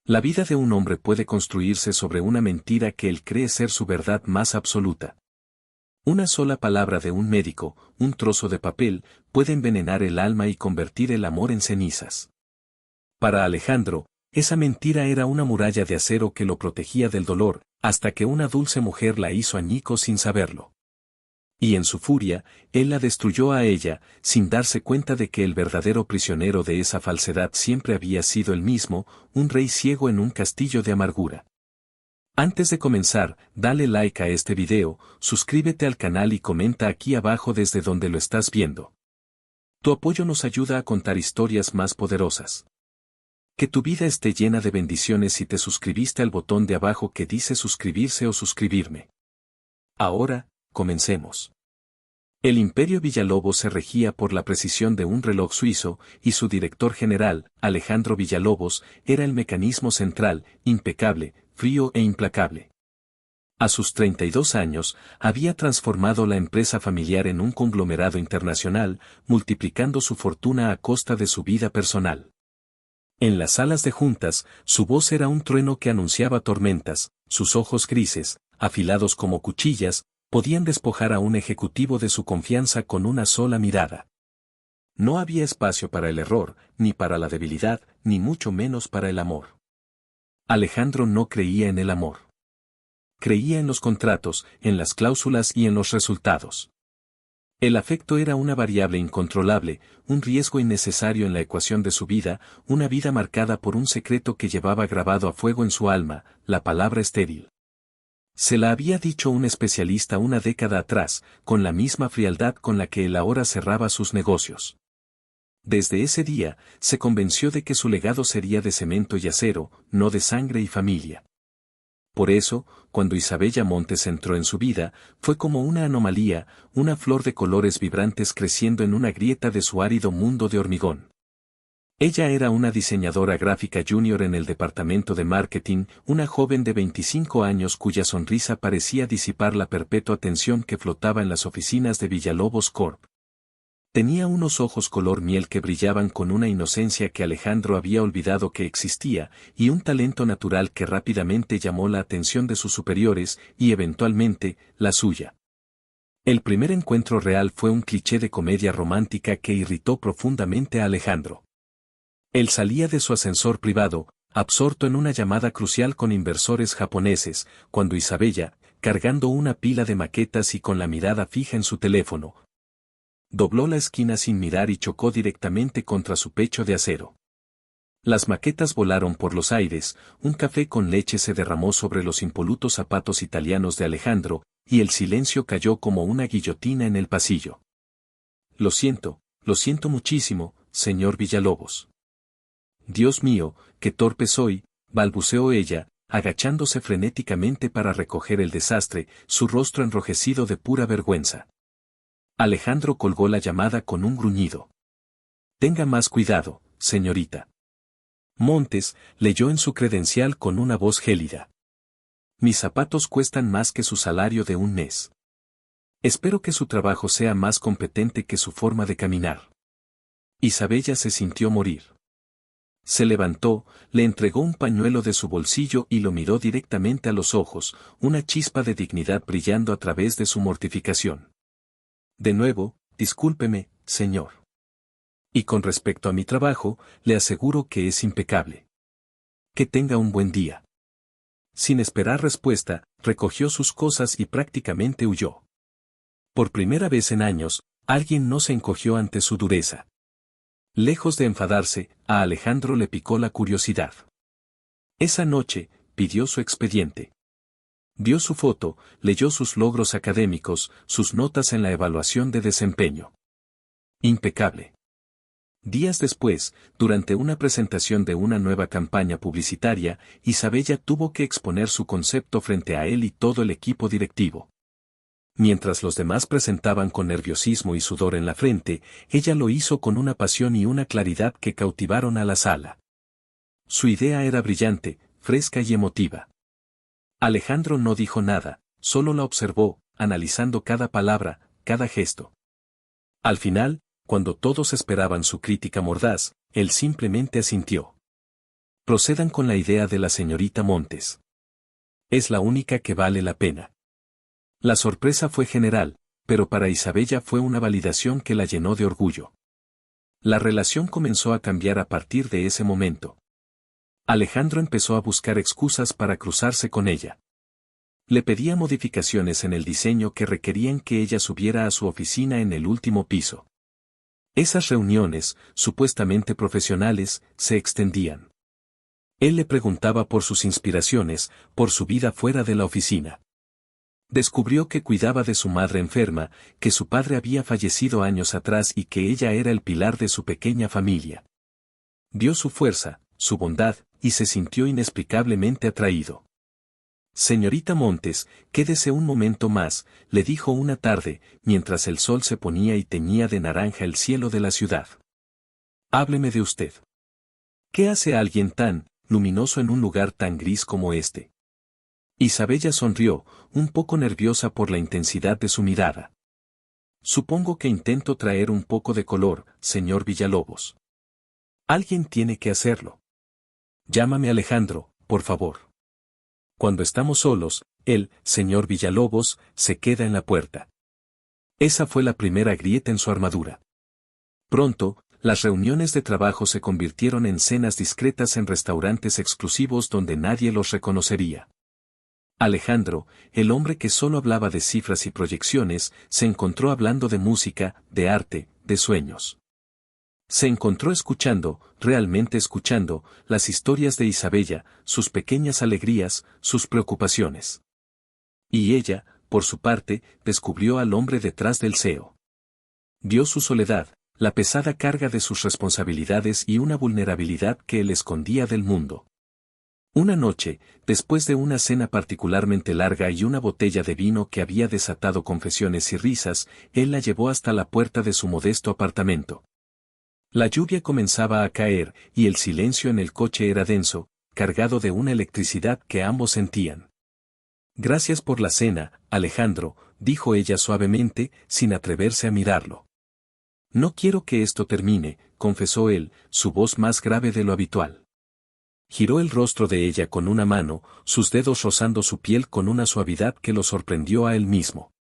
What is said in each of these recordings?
La vida de un hombre puede construirse sobre una mentira que él cree ser su verdad más absoluta. Una sola palabra de un médico, un trozo de papel, puede envenenar el alma y convertir el amor en cenizas. Para Alejandro, esa mentira era una muralla de acero que lo protegía del dolor, hasta que una dulce mujer la hizo añicos sin saberlo. Y en su furia, él la destruyó a ella, sin darse cuenta de que el verdadero prisionero de esa falsedad siempre había sido él mismo, un rey ciego en un castillo de amargura. Antes de comenzar, dale like a este video, suscríbete al canal y comenta aquí abajo desde donde lo estás viendo. Tu apoyo nos ayuda a contar historias más poderosas. Que tu vida esté llena de bendiciones si te suscribiste al botón de abajo que dice suscribirse o suscribirme. Ahora, comencemos. El Imperio Villalobos se regía por la precisión de un reloj suizo, y su director general, Alejandro Villalobos, era el mecanismo central, impecable, frío e implacable. A sus 32 años, había transformado la empresa familiar en un conglomerado internacional, multiplicando su fortuna a costa de su vida personal. En las salas de juntas, su voz era un trueno que anunciaba tormentas, sus ojos grises, afilados como cuchillas, podían despojar a un ejecutivo de su confianza con una sola mirada. No había espacio para el error, ni para la debilidad, ni mucho menos para el amor. Alejandro no creía en el amor. Creía en los contratos, en las cláusulas y en los resultados. El afecto era una variable incontrolable, un riesgo innecesario en la ecuación de su vida, una vida marcada por un secreto que llevaba grabado a fuego en su alma, la palabra estéril. Se la había dicho un especialista una década atrás, con la misma frialdad con la que él ahora cerraba sus negocios. Desde ese día, se convenció de que su legado sería de cemento y acero, no de sangre y familia. Por eso, cuando Isabella Montes entró en su vida, fue como una anomalía, una flor de colores vibrantes creciendo en una grieta de su árido mundo de hormigón. Ella era una diseñadora gráfica junior en el departamento de marketing, una joven de 25 años cuya sonrisa parecía disipar la perpetua tensión que flotaba en las oficinas de Villalobos Corp. Tenía unos ojos color miel que brillaban con una inocencia que Alejandro había olvidado que existía, y un talento natural que rápidamente llamó la atención de sus superiores, y eventualmente, la suya. El primer encuentro real fue un cliché de comedia romántica que irritó profundamente a Alejandro. Él salía de su ascensor privado, absorto en una llamada crucial con inversores japoneses, cuando Isabella, cargando una pila de maquetas y con la mirada fija en su teléfono, dobló la esquina sin mirar y chocó directamente contra su pecho de acero. Las maquetas volaron por los aires, un café con leche se derramó sobre los impolutos zapatos italianos de Alejandro, y el silencio cayó como una guillotina en el pasillo. Lo siento muchísimo, señor Villalobos. Dios mío, qué torpe soy, balbuceó ella, agachándose frenéticamente para recoger el desastre, su rostro enrojecido de pura vergüenza. Alejandro colgó la llamada con un gruñido. Tenga más cuidado, señorita. Montes leyó en su credencial con una voz gélida. Mis zapatos cuestan más que su salario de un mes. Espero que su trabajo sea más competente que su forma de caminar. Isabella se sintió morir. Se levantó, le entregó un pañuelo de su bolsillo y lo miró directamente a los ojos, una chispa de dignidad brillando a través de su mortificación. De nuevo, discúlpeme, señor. Y con respecto a mi trabajo, le aseguro que es impecable. Que tenga un buen día. Sin esperar respuesta, recogió sus cosas y prácticamente huyó. Por primera vez en años, alguien no se encogió ante su dureza. Lejos de enfadarse, a Alejandro le picó la curiosidad. Esa noche, pidió su expediente. Vio su foto, leyó sus logros académicos, sus notas en la evaluación de desempeño. Impecable. Días después, durante una presentación de una nueva campaña publicitaria, Isabella tuvo que exponer su concepto frente a él y todo el equipo directivo. Mientras los demás presentaban con nerviosismo y sudor en la frente, ella lo hizo con una pasión y una claridad que cautivaron a la sala. Su idea era brillante, fresca y emotiva. Alejandro no dijo nada, solo la observó, analizando cada palabra, cada gesto. Al final, cuando todos esperaban su crítica mordaz, él simplemente asintió. Procedan con la idea de la señorita Montes. Es la única que vale la pena. La sorpresa fue general, pero para Isabella fue una validación que la llenó de orgullo. La relación comenzó a cambiar a partir de ese momento. Alejandro empezó a buscar excusas para cruzarse con ella. Le pedía modificaciones en el diseño que requerían que ella subiera a su oficina en el último piso. Esas reuniones, supuestamente profesionales, se extendían. Él le preguntaba por sus inspiraciones, por su vida fuera de la oficina. Descubrió que cuidaba de su madre enferma, que su padre había fallecido años atrás y que ella era el pilar de su pequeña familia. Vio su fuerza, su bondad, y se sintió inexplicablemente atraído. Señorita Montes, quédese un momento más, le dijo una tarde, mientras el sol se ponía y teñía de naranja el cielo de la ciudad. Hábleme de usted. ¿Qué hace alguien tan luminoso en un lugar tan gris como este? Isabella sonrió, un poco nerviosa por la intensidad de su mirada. Supongo que intento traer un poco de color, señor Villalobos. Alguien tiene que hacerlo. Llámame Alejandro, por favor. Cuando estamos solos, el señor Villalobos se queda en la puerta. Esa fue la primera grieta en su armadura. Pronto, las reuniones de trabajo se convirtieron en cenas discretas en restaurantes exclusivos donde nadie los reconocería. Alejandro, el hombre que solo hablaba de cifras y proyecciones, se encontró hablando de música, de arte, de sueños. Se encontró escuchando, realmente escuchando, las historias de Isabella, sus pequeñas alegrías, sus preocupaciones. Y ella, por su parte, descubrió al hombre detrás del CEO. Vio su soledad, la pesada carga de sus responsabilidades y una vulnerabilidad que él escondía del mundo. Una noche, después de una cena particularmente larga y una botella de vino que había desatado confesiones y risas, él la llevó hasta la puerta de su modesto apartamento. La lluvia comenzaba a caer, y el silencio en el coche era denso, cargado de una electricidad que ambos sentían. Gracias por la cena, Alejandro, dijo ella suavemente, sin atreverse a mirarlo. No quiero que esto termine, confesó él, su voz más grave de lo habitual. Giró el rostro de ella con una mano, sus dedos rozando su piel con una suavidad que lo sorprendió a él mismo.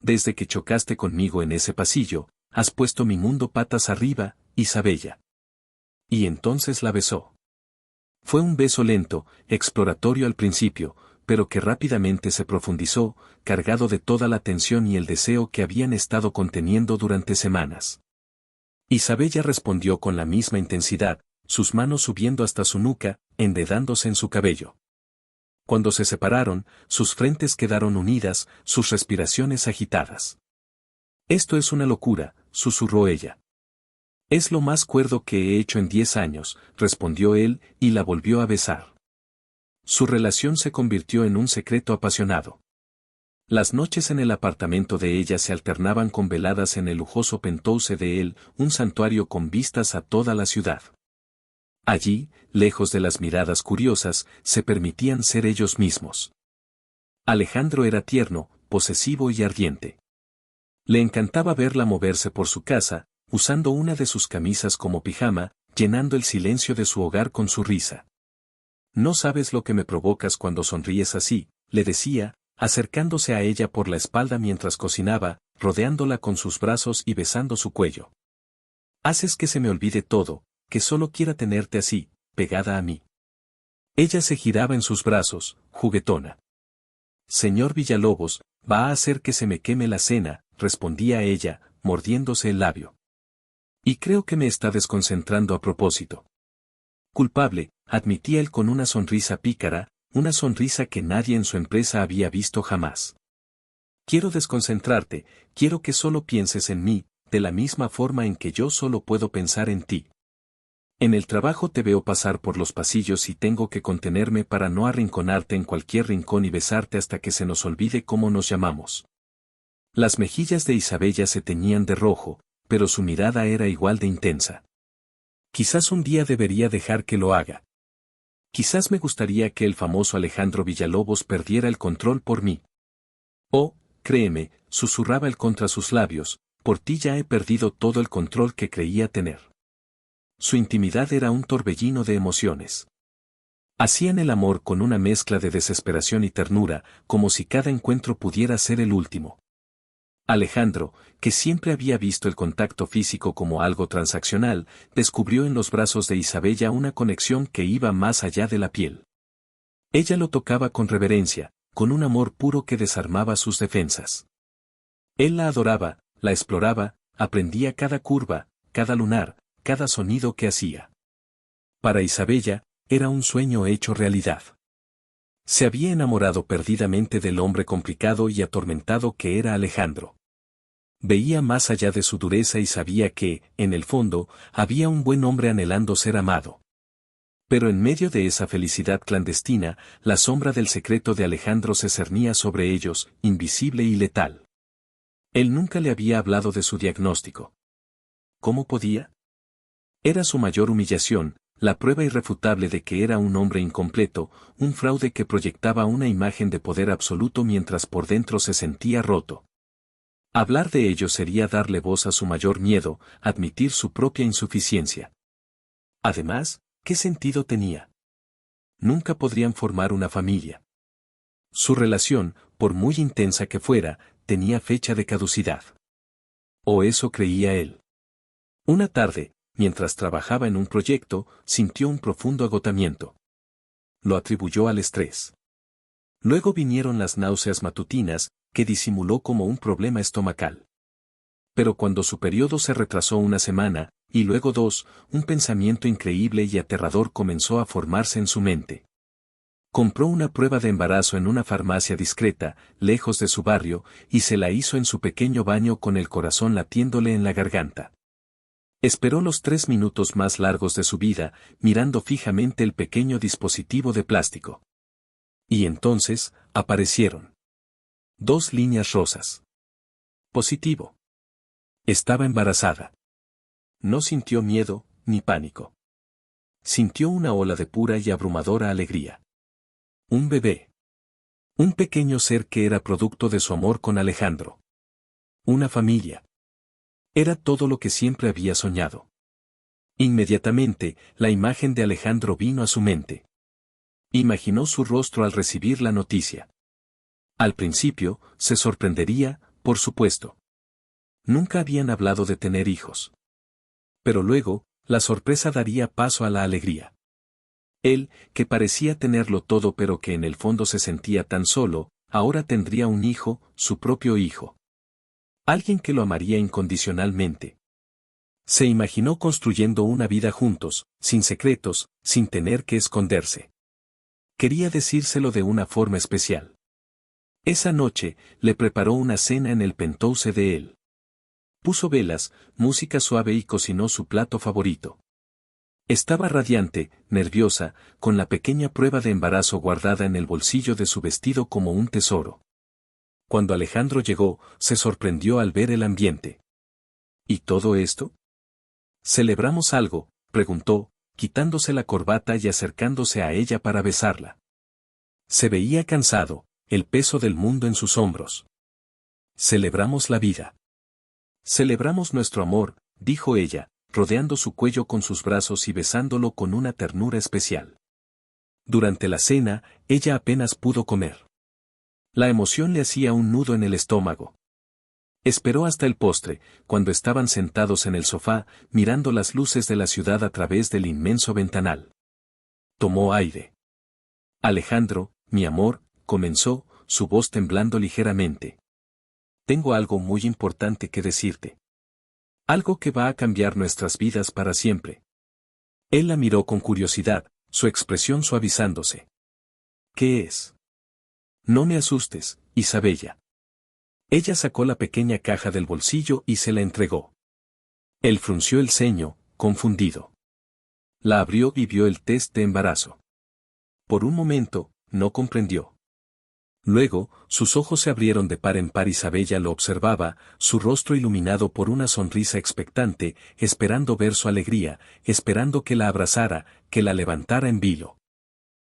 Desde que chocaste conmigo en ese pasillo, has puesto mi mundo patas arriba, Isabella. Y entonces la besó. Fue un beso lento, exploratorio al principio, pero que rápidamente se profundizó, cargado de toda la tensión y el deseo que habían estado conteniendo durante semanas. Isabella respondió con la misma intensidad, sus manos subiendo hasta su nuca, enredándose en su cabello. Cuando se separaron, sus frentes quedaron unidas, sus respiraciones agitadas. Esto es una locura, susurró ella. Es lo más cuerdo que he hecho en 10 años, respondió él, y la volvió a besar. Su relación se convirtió en un secreto apasionado. Las noches en el apartamento de ella se alternaban con veladas en el lujoso penthouse de él, un santuario con vistas a toda la ciudad. Allí, lejos de las miradas curiosas, se permitían ser ellos mismos. Alejandro era tierno, posesivo y ardiente. Le encantaba verla moverse por su casa, usando una de sus camisas como pijama, llenando el silencio de su hogar con su risa. No sabes lo que me provocas cuando sonríes así, le decía, acercándose a ella por la espalda mientras cocinaba, rodeándola con sus brazos y besando su cuello. Haces que se me olvide todo, que solo quiera tenerte así, pegada a mí. Ella se giraba en sus brazos, juguetona. Señor Villalobos, va a hacer que se me queme la cena, respondía ella, mordiéndose el labio. Y creo que me está desconcentrando a propósito. Culpable, admitía él con una sonrisa pícara, una sonrisa que nadie en su empresa había visto jamás. Quiero desconcentrarte, quiero que solo pienses en mí, de la misma forma en que yo solo puedo pensar en ti. En el trabajo te veo pasar por los pasillos y tengo que contenerme para no arrinconarte en cualquier rincón y besarte hasta que se nos olvide cómo nos llamamos. Las mejillas de Isabella se teñían de rojo, pero su mirada era igual de intensa. Quizás un día debería dejar que lo haga. Quizás me gustaría que el famoso Alejandro Villalobos perdiera el control por mí. Oh, créeme, susurraba él contra sus labios, por ti ya he perdido todo el control que creía tener. Su intimidad era un torbellino de emociones. Hacían el amor con una mezcla de desesperación y ternura, como si cada encuentro pudiera ser el último. Alejandro, que siempre había visto el contacto físico como algo transaccional, descubrió en los brazos de Isabella una conexión que iba más allá de la piel. Ella lo tocaba con reverencia, con un amor puro que desarmaba sus defensas. Él la adoraba, la exploraba, aprendía cada curva, cada lunar, cada sonido que hacía. Para Isabella, era un sueño hecho realidad. Se había enamorado perdidamente del hombre complicado y atormentado que era Alejandro. Veía más allá de su dureza y sabía que, en el fondo, había un buen hombre anhelando ser amado. Pero en medio de esa felicidad clandestina, la sombra del secreto de Alejandro se cernía sobre ellos, invisible y letal. Él nunca le había hablado de su diagnóstico. ¿Cómo podía? Era su mayor humillación, la prueba irrefutable de que era un hombre incompleto, un fraude que proyectaba una imagen de poder absoluto mientras por dentro se sentía roto. Hablar de ello sería darle voz a su mayor miedo, admitir su propia insuficiencia. Además, ¿qué sentido tenía? Nunca podrían formar una familia. Su relación, por muy intensa que fuera, tenía fecha de caducidad. O eso creía él. Una tarde, mientras trabajaba en un proyecto, sintió un profundo agotamiento. Lo atribuyó al estrés. Luego vinieron las náuseas matutinas, que disimuló como un problema estomacal. Pero cuando su periodo se retrasó una semana, y luego dos, un pensamiento increíble y aterrador comenzó a formarse en su mente. Compró una prueba de embarazo en una farmacia discreta, lejos de su barrio, y se la hizo en su pequeño baño con el corazón latiéndole en la garganta. Esperó los 3 minutos más largos de su vida, mirando fijamente el pequeño dispositivo de plástico. Y entonces, aparecieron 2 líneas rosas. Positivo. Estaba embarazada. No sintió miedo, ni pánico. Sintió una ola de pura y abrumadora alegría. Un bebé. Un pequeño ser que era producto de su amor con Alejandro. Una familia. Era todo lo que siempre había soñado. Inmediatamente, la imagen de Alejandro vino a su mente. Imaginó su rostro al recibir la noticia. Al principio, se sorprendería, por supuesto. Nunca habían hablado de tener hijos. Pero luego, la sorpresa daría paso a la alegría. Él, que parecía tenerlo todo pero que en el fondo se sentía tan solo, ahora tendría un hijo, su propio hijo. Alguien que lo amaría incondicionalmente. Se imaginó construyendo una vida juntos, sin secretos, sin tener que esconderse. Quería decírselo de una forma especial. Esa noche, le preparó una cena en el penthouse de él. Puso velas, música suave y cocinó su plato favorito. Estaba radiante, nerviosa, con la pequeña prueba de embarazo guardada en el bolsillo de su vestido como un tesoro. Cuando Alejandro llegó, se sorprendió al ver el ambiente. ¿Y todo esto? ¿Celebramos algo?, preguntó, quitándose la corbata y acercándose a ella para besarla. Se veía cansado, el peso del mundo en sus hombros. Celebramos la vida. Celebramos nuestro amor, dijo ella, rodeando su cuello con sus brazos y besándolo con una ternura especial. Durante la cena, ella apenas pudo comer. La emoción le hacía un nudo en el estómago. Esperó hasta el postre, cuando estaban sentados en el sofá, mirando las luces de la ciudad a través del inmenso ventanal. Tomó aire. Alejandro, mi amor, comenzó, su voz temblando ligeramente. Tengo algo muy importante que decirte. Algo que va a cambiar nuestras vidas para siempre. Él la miró con curiosidad, su expresión suavizándose. ¿Qué es? No me asustes, Isabella. Ella sacó la pequeña caja del bolsillo y se la entregó. Él frunció el ceño, confundido. La abrió y vio el test de embarazo. Por un momento, no comprendió. Luego, sus ojos se abrieron de par en par. Isabella lo observaba, su rostro iluminado por una sonrisa expectante, esperando ver su alegría, esperando que la abrazara, que la levantara en vilo.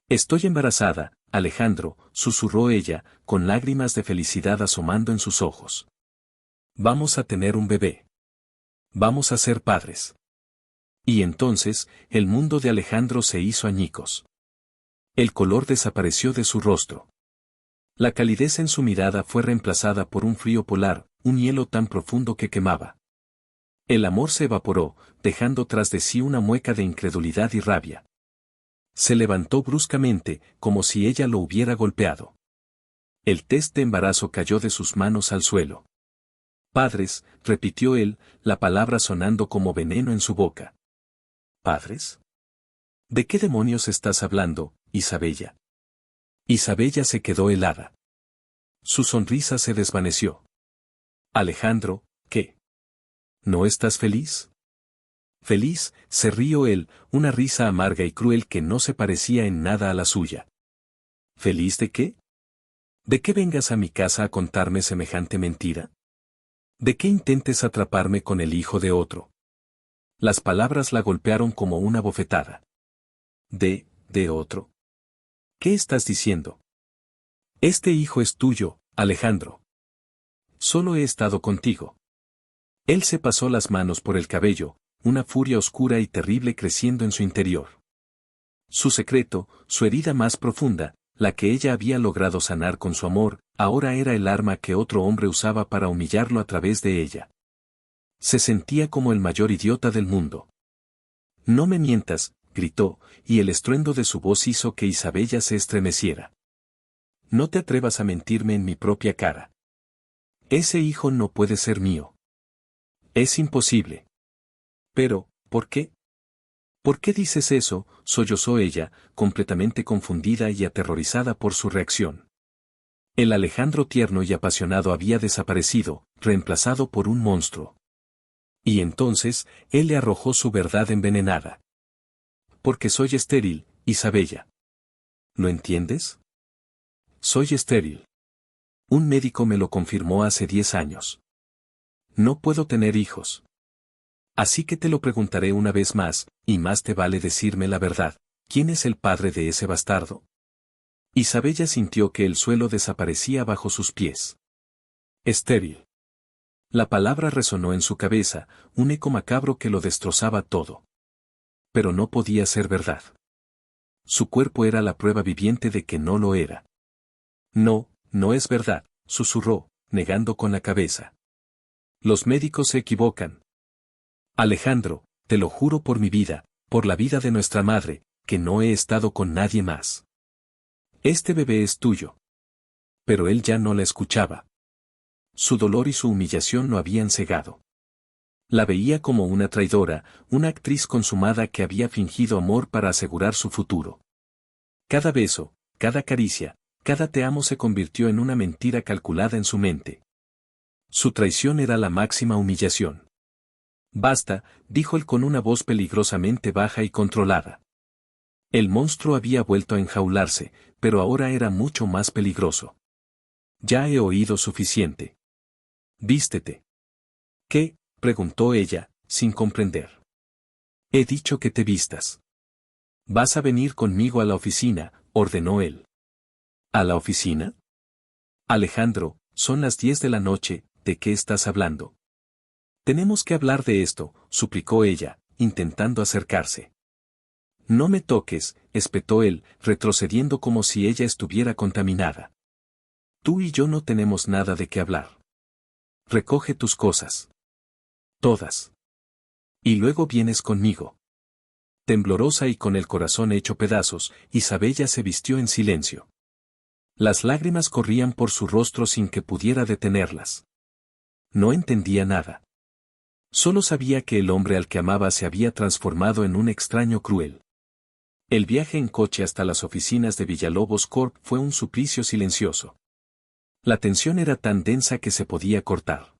Estoy embarazada, Alejandro, susurró ella, con lágrimas de felicidad asomando en sus ojos. Vamos a tener un bebé. Vamos a ser padres. Y entonces, el mundo de Alejandro se hizo añicos. El color desapareció de su rostro. La calidez en su mirada fue reemplazada por un frío polar, un hielo tan profundo que quemaba. El amor se evaporó, dejando tras de sí una mueca de incredulidad y rabia. Se levantó bruscamente, como si ella lo hubiera golpeado. El test de embarazo cayó de sus manos al suelo. Padres, repitió él, la palabra sonando como veneno en su boca. ¿Padres? ¿De qué demonios estás hablando, Isabella? Isabella se quedó helada. Su sonrisa se desvaneció. Alejandro, ¿qué? ¿No estás feliz? Feliz, se rió él, una risa amarga y cruel que no se parecía en nada a la suya. ¿Feliz de qué? ¿De qué vengas a mi casa a contarme semejante mentira? ¿De qué intentes atraparme con el hijo de otro? Las palabras la golpearon como una bofetada. ¿De otro? ¿Qué estás diciendo? Este hijo es tuyo, Alejandro. Solo he estado contigo. Él se pasó las manos por el cabello, una furia oscura y terrible creciendo en su interior. Su secreto, su herida más profunda, la que ella había logrado sanar con su amor, ahora era el arma que otro hombre usaba para humillarlo a través de ella. Se sentía como el mayor idiota del mundo. No me mientas, gritó, y el estruendo de su voz hizo que Isabella se estremeciera. No te atrevas a mentirme en mi propia cara. Ese hijo no puede ser mío. Es imposible. Pero, ¿por qué? ¿Por qué dices eso?, sollozó ella, completamente confundida y aterrorizada por su reacción. El Alejandro tierno y apasionado había desaparecido, reemplazado por un monstruo. Y entonces, él le arrojó su verdad envenenada. Porque soy estéril, Isabella. ¿Lo entiendes? Soy estéril. Un médico me lo confirmó hace 10 años. No puedo tener hijos. Así que te lo preguntaré una vez más, y más te vale decirme la verdad. ¿Quién es el padre de ese bastardo? Isabella sintió que el suelo desaparecía bajo sus pies. Estéril. La palabra resonó en su cabeza, un eco macabro que lo destrozaba todo. Pero no podía ser verdad. Su cuerpo era la prueba viviente de que no lo era. No, no es verdad, susurró, negando con la cabeza. Los médicos se equivocan. Alejandro, te lo juro por mi vida, por la vida de nuestra madre, que no he estado con nadie más. Este bebé es tuyo. Pero él ya no la escuchaba. Su dolor y su humillación lo habían cegado. La veía como una traidora, una actriz consumada que había fingido amor para asegurar su futuro. Cada beso, cada caricia, cada te amo se convirtió en una mentira calculada en su mente. Su traición era la máxima humillación. Basta, dijo él con una voz peligrosamente baja y controlada. El monstruo había vuelto a enjaularse, pero ahora era mucho más peligroso. Ya he oído suficiente. Vístete. ¿Qué?, preguntó ella, sin comprender. He dicho que te vistas. Vas a venir conmigo a la oficina, ordenó él. ¿A la oficina? Alejandro, son las 10 de la noche, ¿de qué estás hablando? Tenemos que hablar de esto, suplicó ella, intentando acercarse. No me toques, espetó él, retrocediendo como si ella estuviera contaminada. Tú y yo no tenemos nada de qué hablar. Recoge tus cosas. Todas. Y luego vienes conmigo. Temblorosa y con el corazón hecho pedazos, Isabella se vistió en silencio. Las lágrimas corrían por su rostro sin que pudiera detenerlas. No entendía nada. Solo sabía que el hombre al que amaba se había transformado en un extraño cruel. El viaje en coche hasta las oficinas de Villalobos Corp fue un suplicio silencioso. La tensión era tan densa que se podía cortar.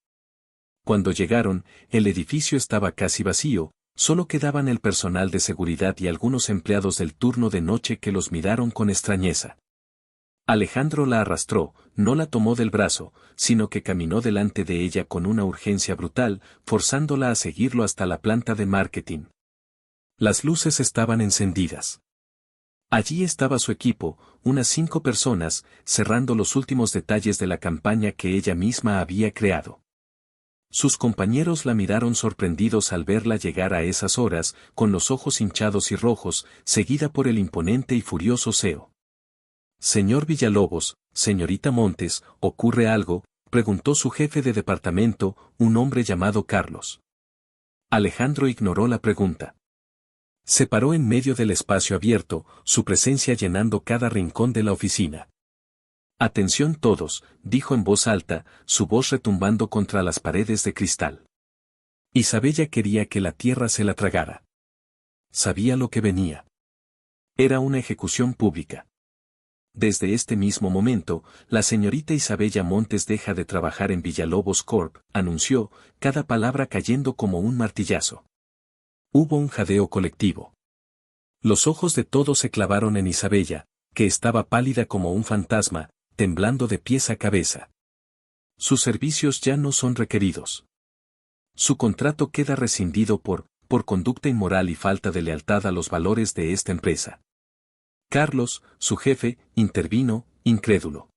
Cuando llegaron, el edificio estaba casi vacío, solo quedaban el personal de seguridad y algunos empleados del turno de noche que los miraron con extrañeza. Alejandro la arrastró, no la tomó del brazo, sino que caminó delante de ella con una urgencia brutal, forzándola a seguirlo hasta la planta de marketing. Las luces estaban encendidas. Allí estaba su equipo, unas 5 personas, cerrando los últimos detalles de la campaña que ella misma había creado. Sus compañeros la miraron sorprendidos al verla llegar a esas horas, con los ojos hinchados y rojos, seguida por el imponente y furioso CEO. Señor Villalobos, señorita Montes, ¿ocurre algo?, preguntó su jefe de departamento, un hombre llamado Carlos. Alejandro ignoró la pregunta. Se paró en medio del espacio abierto, su presencia llenando cada rincón de la oficina. Atención todos, dijo en voz alta, su voz retumbando contra las paredes de cristal. Isabella quería que la tierra se la tragara. Sabía lo que venía. Era una ejecución pública. Desde este mismo momento, la señorita Isabella Montes deja de trabajar en Villalobos Corp., anunció, cada palabra cayendo como un martillazo. Hubo un jadeo colectivo. Los ojos de todos se clavaron en Isabella, que estaba pálida como un fantasma, temblando de pies a cabeza. Sus servicios ya no son requeridos. Su contrato queda rescindido por conducta inmoral y falta de lealtad a los valores de esta empresa. Carlos, su jefe, intervino, incrédulo.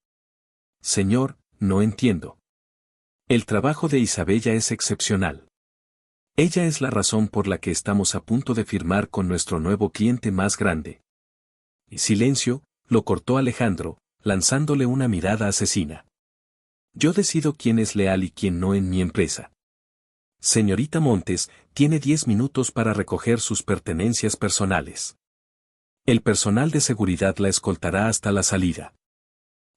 Señor, no entiendo. El trabajo de Isabella es excepcional. Ella es la razón por la que estamos a punto de firmar con nuestro nuevo cliente más grande. Silencio, lo cortó Alejandro, lanzándole una mirada asesina. Yo decido quién es leal y quién no en mi empresa. Señorita Montes, tiene 10 minutos para recoger sus pertenencias personales. El personal de seguridad la escoltará hasta la salida.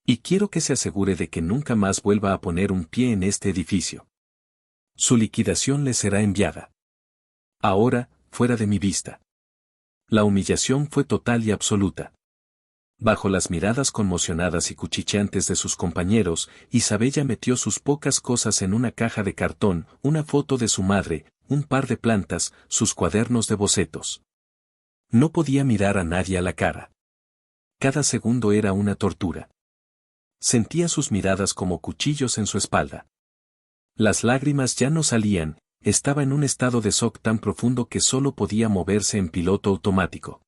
Y quiero que se asegure de que nunca más vuelva a poner un pie en este edificio. Su liquidación le será enviada. Ahora, fuera de mi vista. La humillación fue total y absoluta. Bajo las miradas conmocionadas y cuchicheantes de sus compañeros, Isabella metió sus pocas cosas en una caja de cartón, una foto de su madre, un par de plantas, sus cuadernos de bocetos. No podía mirar a nadie a la cara. Cada segundo era una tortura. Sentía sus miradas como cuchillos en su espalda. Las lágrimas ya no salían, estaba en un estado de shock tan profundo que solo podía moverse en piloto automático.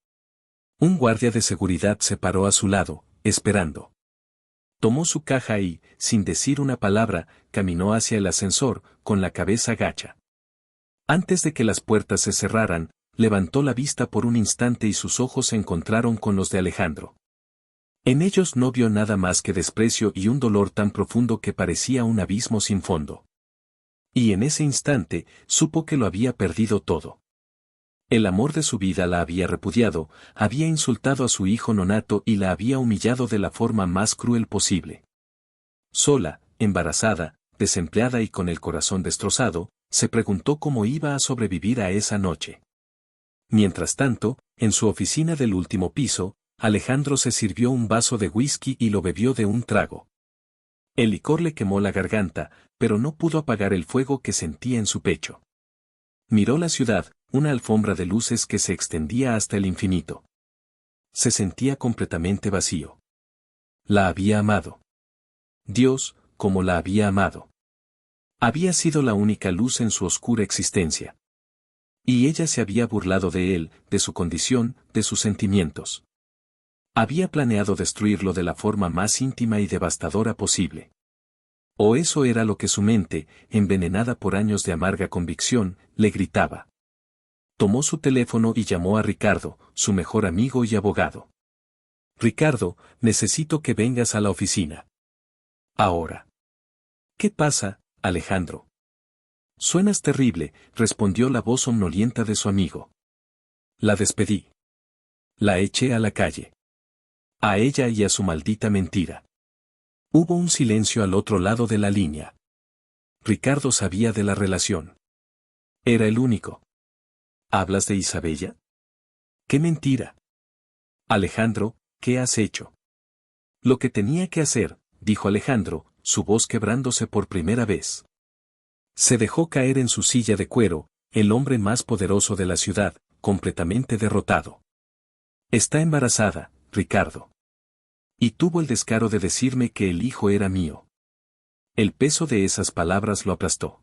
Un guardia de seguridad se paró a su lado, esperando. Tomó su caja y, sin decir una palabra, caminó hacia el ascensor, con la cabeza gacha. Antes de que las puertas se cerraran, levantó la vista por un instante y sus ojos se encontraron con los de Alejandro. En ellos no vio nada más que desprecio y un dolor tan profundo que parecía un abismo sin fondo. Y en ese instante, supo que lo había perdido todo. El amor de su vida la había repudiado, había insultado a su hijo nonato y la había humillado de la forma más cruel posible. Sola, embarazada, desempleada y con el corazón destrozado, se preguntó cómo iba a sobrevivir a esa noche. Mientras tanto, en su oficina del último piso, Alejandro se sirvió un vaso de whisky y lo bebió de un trago. El licor le quemó la garganta, pero no pudo apagar el fuego que sentía en su pecho. Miró la ciudad, una alfombra de luces que se extendía hasta el infinito. Se sentía completamente vacío. La había amado. Dios, como la había amado. Había sido la única luz en su oscura existencia. Y ella se había burlado de él, de su condición, de sus sentimientos. Había planeado destruirlo de la forma más íntima y devastadora posible. O eso era lo que su mente, envenenada por años de amarga convicción, le gritaba. Tomó su teléfono y llamó a Ricardo, su mejor amigo y abogado. Ricardo, necesito que vengas a la oficina. Ahora. ¿Qué pasa, Alejandro? Suenas terrible, respondió la voz somnolienta de su amigo. La despedí. La eché a la calle. A ella y a su maldita mentira. Hubo un silencio al otro lado de la línea. Ricardo sabía de la relación. Era el único. ¿Hablas de Isabella? ¡Qué mentira! Alejandro, ¿qué has hecho? Lo que tenía que hacer, dijo Alejandro, su voz quebrándose por primera vez. Se dejó caer en su silla de cuero, el hombre más poderoso de la ciudad, completamente derrotado. Está embarazada, Ricardo. Y tuvo el descaro de decirme que el hijo era mío. El peso de esas palabras lo aplastó.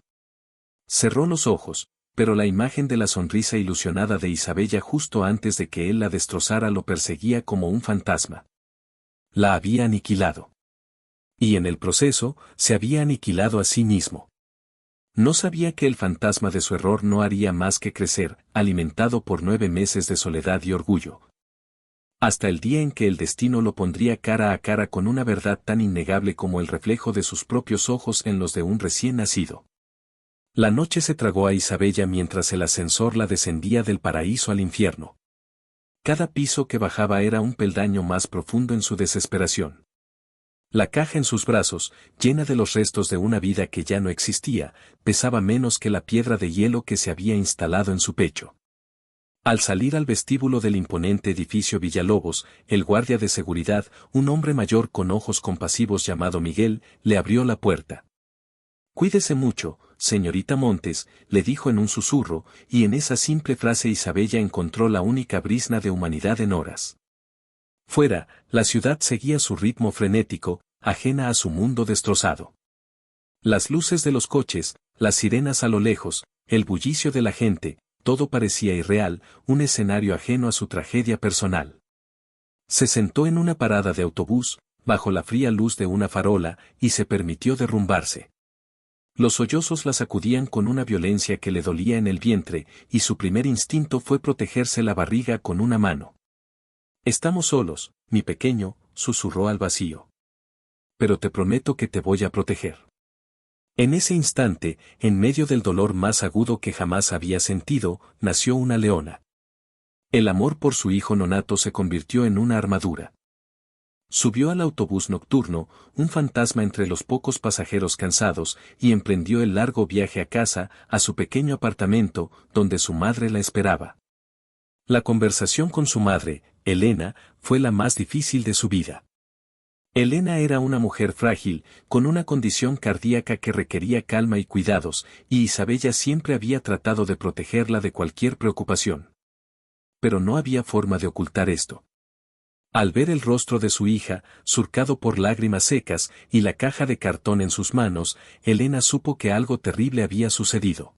Cerró los ojos, pero la imagen de la sonrisa ilusionada de Isabella justo antes de que él la destrozara lo perseguía como un fantasma. La había aniquilado. Y en el proceso, se había aniquilado a sí mismo. No sabía que el fantasma de su error no haría más que crecer, alimentado por 9 meses de soledad y orgullo. Hasta el día en que el destino lo pondría cara a cara con una verdad tan innegable como el reflejo de sus propios ojos en los de un recién nacido. La noche se tragó a Isabella mientras el ascensor la descendía del paraíso al infierno. Cada piso que bajaba era un peldaño más profundo en su desesperación. La caja en sus brazos, llena de los restos de una vida que ya no existía, pesaba menos que la piedra de hielo que se había instalado en su pecho. Al salir al vestíbulo del imponente edificio Villalobos, el guardia de seguridad, un hombre mayor con ojos compasivos llamado Miguel, le abrió la puerta. «Cuídese mucho, señorita Montes», le dijo en un susurro, y en esa simple frase Isabella encontró la única brizna de humanidad en horas. Fuera, la ciudad seguía su ritmo frenético, ajena a su mundo destrozado. Las luces de los coches, las sirenas a lo lejos, el bullicio de la gente, todo parecía irreal, un escenario ajeno a su tragedia personal. Se sentó en una parada de autobús, bajo la fría luz de una farola, y se permitió derrumbarse. Los sollozos la sacudían con una violencia que le dolía en el vientre, y su primer instinto fue protegerse la barriga con una mano. «Estamos solos, mi pequeño», susurró al vacío. «Pero te prometo que te voy a proteger». En ese instante, en medio del dolor más agudo que jamás había sentido, nació una leona. El amor por su hijo nonato se convirtió en una armadura. Subió al autobús nocturno, un fantasma entre los pocos pasajeros cansados, y emprendió el largo viaje a casa, a su pequeño apartamento, donde su madre la esperaba. La conversación con su madre, Elena, fue la más difícil de su vida. Elena era una mujer frágil, con una condición cardíaca que requería calma y cuidados, y Isabella siempre había tratado de protegerla de cualquier preocupación. Pero no había forma de ocultar esto. Al ver el rostro de su hija, surcado por lágrimas secas, y la caja de cartón en sus manos, Elena supo que algo terrible había sucedido.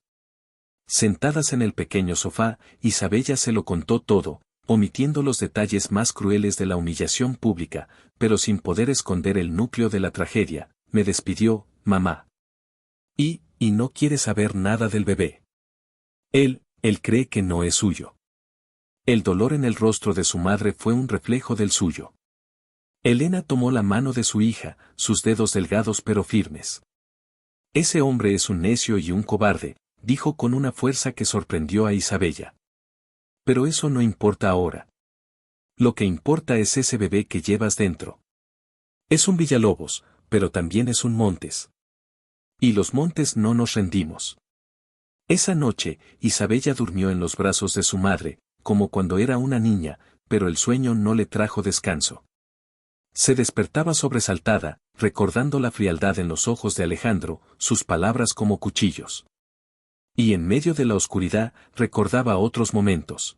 Sentadas en el pequeño sofá, Isabella se lo contó todo, omitiendo los detalles más crueles de la humillación pública, pero sin poder esconder el núcleo de la tragedia. «Me despidió, mamá. Y no quiere saber nada del bebé. Él cree que no es suyo». El dolor en el rostro de su madre fue un reflejo del suyo. Elena tomó la mano de su hija, sus dedos delgados pero firmes. «Ese hombre es un necio y un cobarde», dijo con una fuerza que sorprendió a Isabella. «Pero eso no importa ahora. Lo que importa es ese bebé que llevas dentro. Es un Villalobos, pero también es un Montes. Y los Montes no nos rendimos». Esa noche, Isabella durmió en los brazos de su madre, como cuando era una niña, pero el sueño no le trajo descanso. Se despertaba sobresaltada, recordando la frialdad en los ojos de Alejandro, sus palabras como cuchillos. Y en medio de la oscuridad, recordaba otros momentos.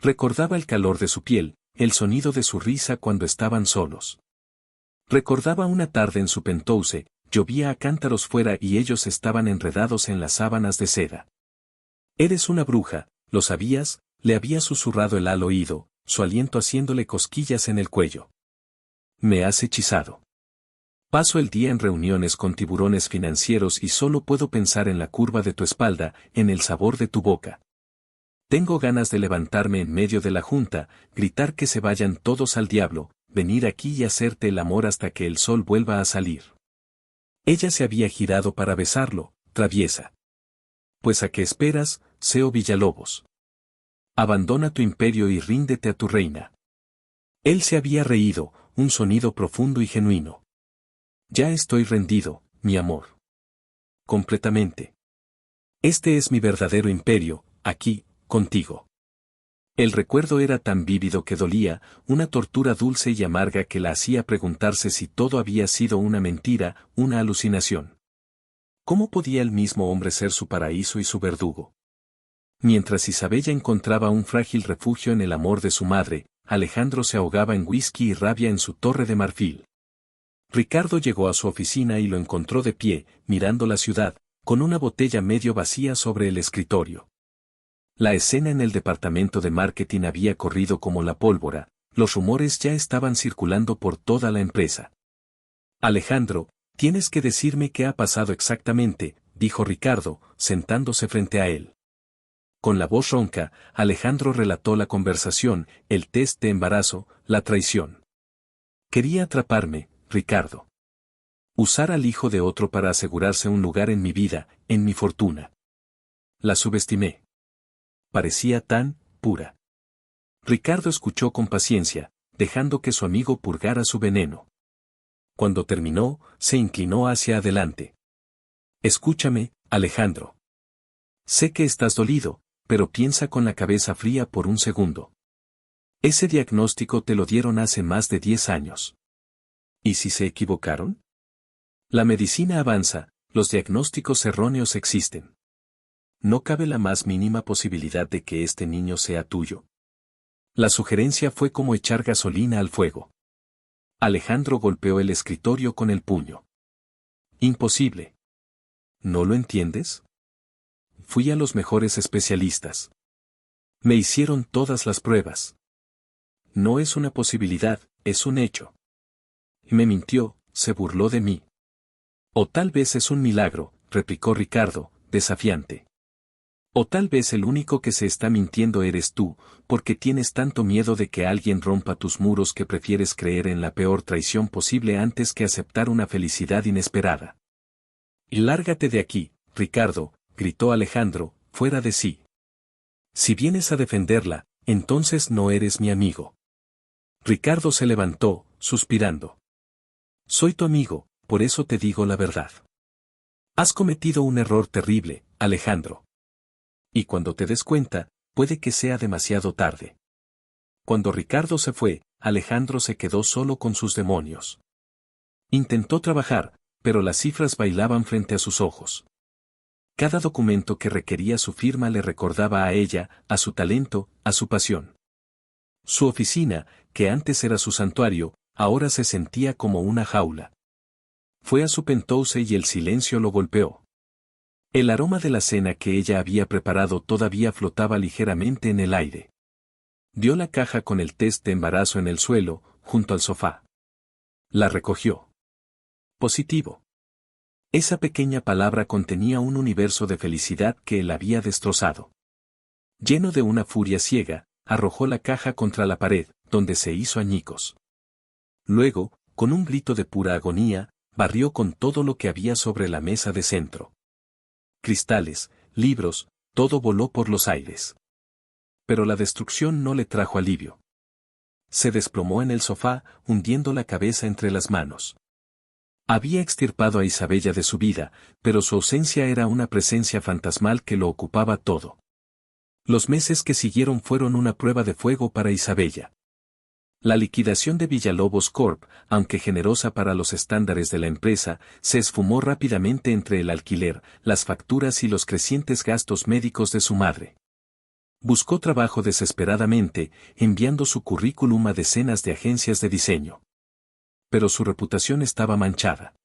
Recordaba el calor de su piel, el sonido de su risa cuando estaban solos. Recordaba una tarde en su penthouse, llovía a cántaros fuera y ellos estaban enredados en las sábanas de seda. «Eres una bruja, ¿lo sabías?», le había susurrado él al oído, su aliento haciéndole cosquillas en el cuello. «Me has hechizado. Paso el día en reuniones con tiburones financieros y solo puedo pensar en la curva de tu espalda, en el sabor de tu boca. Tengo ganas de levantarme en medio de la junta, gritar que se vayan todos al diablo, venir aquí y hacerte el amor hasta que el sol vuelva a salir». Ella se había girado para besarlo, traviesa. «Pues ¿a qué esperas, Seo Villalobos? Abandona tu imperio y ríndete a tu reina». Él se había reído, un sonido profundo y genuino. «Ya estoy rendido, mi amor. Completamente. Este es mi verdadero imperio, aquí, contigo». El recuerdo era tan vívido que dolía, una tortura dulce y amarga que la hacía preguntarse si todo había sido una mentira, una alucinación. ¿Cómo podía el mismo hombre ser su paraíso y su verdugo? Mientras Isabella encontraba un frágil refugio en el amor de su madre, Alejandro se ahogaba en whisky y rabia en su torre de marfil. Ricardo llegó a su oficina y lo encontró de pie, mirando la ciudad, con una botella medio vacía sobre el escritorio. La escena en el departamento de marketing había corrido como la pólvora, los rumores ya estaban circulando por toda la empresa. «Alejandro, tienes que decirme qué ha pasado exactamente», dijo Ricardo, sentándose frente a él. Con la voz ronca, Alejandro relató la conversación, el test de embarazo, la traición. Quería atraparme, Ricardo. Usar al hijo de otro para asegurarse un lugar en mi vida, en mi fortuna. La subestimé. Parecía tan pura. Ricardo escuchó con paciencia, dejando que su amigo purgara su veneno. Cuando terminó, se inclinó hacia adelante. Escúchame, Alejandro. Sé que estás dolido, pero piensa con la cabeza fría por un segundo. Ese diagnóstico te lo dieron hace más de 10 años. ¿Y si se equivocaron? La medicina avanza, los diagnósticos erróneos existen. ¿No cabe la más mínima posibilidad de que este niño sea tuyo? La sugerencia fue como echar gasolina al fuego. Alejandro golpeó el escritorio con el puño. Imposible. ¿No lo entiendes? Fui a los mejores especialistas. Me hicieron todas las pruebas. No es una posibilidad, es un hecho. Me mintió, se burló de mí. O tal vez es un milagro, replicó Ricardo, desafiante. O tal vez el único que se está mintiendo eres tú, porque tienes tanto miedo de que alguien rompa tus muros que prefieres creer en la peor traición posible antes que aceptar una felicidad inesperada. Y lárgate de aquí, Ricardo, gritó Alejandro, fuera de sí. Si vienes a defenderla, entonces no eres mi amigo. Ricardo se levantó, suspirando. Soy tu amigo, por eso te digo la verdad. Has cometido un error terrible, Alejandro. Y cuando te des cuenta, puede que sea demasiado tarde. Cuando Ricardo se fue, Alejandro se quedó solo con sus demonios. Intentó trabajar, pero las cifras bailaban frente a sus ojos. Cada documento que requería su firma le recordaba a ella, a su talento, a su pasión. Su oficina, que antes era su santuario, ahora se sentía como una jaula. Fue a su penthouse y el silencio lo golpeó. El aroma de la cena que ella había preparado todavía flotaba ligeramente en el aire. Dio la caja con el test de embarazo en el suelo, junto al sofá. La recogió. Positivo. Esa pequeña palabra contenía un universo de felicidad que él había destrozado. Lleno de una furia ciega, arrojó la caja contra la pared, donde se hizo añicos. Luego, con un grito de pura agonía, barrió con todo lo que había sobre la mesa de centro. Cristales, libros, todo voló por los aires. Pero la destrucción no le trajo alivio. Se desplomó en el sofá, hundiendo la cabeza entre las manos. Había extirpado a Isabella de su vida, pero su ausencia era una presencia fantasmal que lo ocupaba todo. Los meses que siguieron fueron una prueba de fuego para Isabella. La liquidación de Villalobos Corp., aunque generosa para los estándares de la empresa, se esfumó rápidamente entre el alquiler, las facturas y los crecientes gastos médicos de su madre. Buscó trabajo desesperadamente, enviando su currículum a decenas de agencias de diseño. Pero su reputación estaba manchada.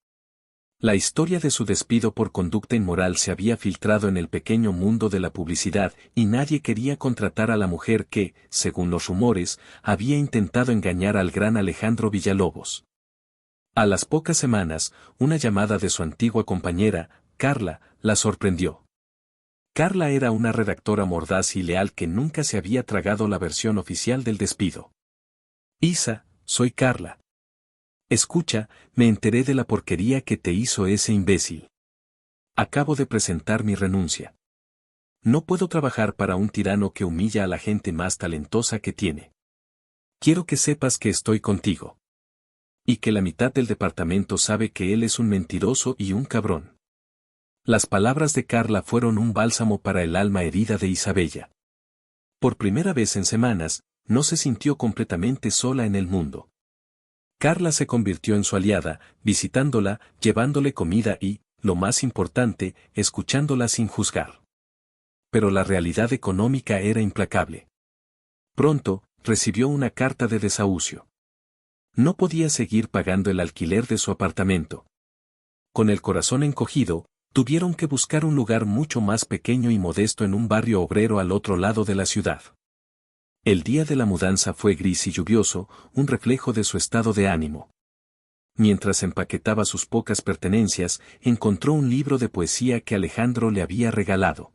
La historia de su despido por conducta inmoral se había filtrado en el pequeño mundo de la publicidad y nadie quería contratar a la mujer que, según los rumores, había intentado engañar al gran Alejandro Villalobos. A las pocas semanas, una llamada de su antigua compañera, Carla, la sorprendió. Carla era una redactora mordaz y leal que nunca se había tragado la versión oficial del despido. Isa, soy Carla. Escucha, me enteré de la porquería que te hizo ese imbécil. Acabo de presentar mi renuncia. No puedo trabajar para un tirano que humilla a la gente más talentosa que tiene. Quiero que sepas que estoy contigo. Y que la mitad del departamento sabe que él es un mentiroso y un cabrón. Las palabras de Carla fueron un bálsamo para el alma herida de Isabella. Por primera vez en semanas, no se sintió completamente sola en el mundo. Carla se convirtió en su aliada, visitándola, llevándole comida y, lo más importante, escuchándola sin juzgar. Pero la realidad económica era implacable. Pronto, recibió una carta de desahucio. No podía seguir pagando el alquiler de su apartamento. Con el corazón encogido, tuvieron que buscar un lugar mucho más pequeño y modesto en un barrio obrero al otro lado de la ciudad. El día de la mudanza fue gris y lluvioso, un reflejo de su estado de ánimo. mientras empaquetaba sus pocas pertenencias, encontró un libro de poesía que Alejandro le había regalado.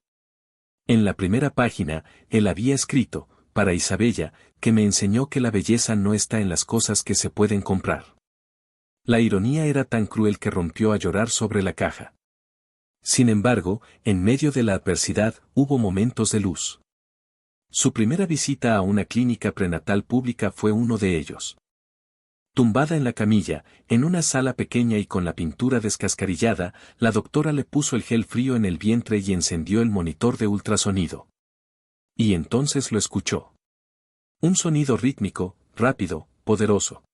En la primera página, él había escrito, para Isabella, que me enseñó que la belleza no está en las cosas que se pueden comprar. La ironía era tan cruel que rompió a llorar sobre la caja. Sin embargo, en medio de la adversidad, hubo momentos de luz. Su primera visita a una clínica prenatal pública fue uno de ellos. Tumbada en la camilla, en una sala pequeña y con la pintura descascarillada, la doctora le puso el gel frío en el vientre y encendió el monitor de ultrasonido. Y entonces lo escuchó. Un sonido rítmico, rápido, poderoso.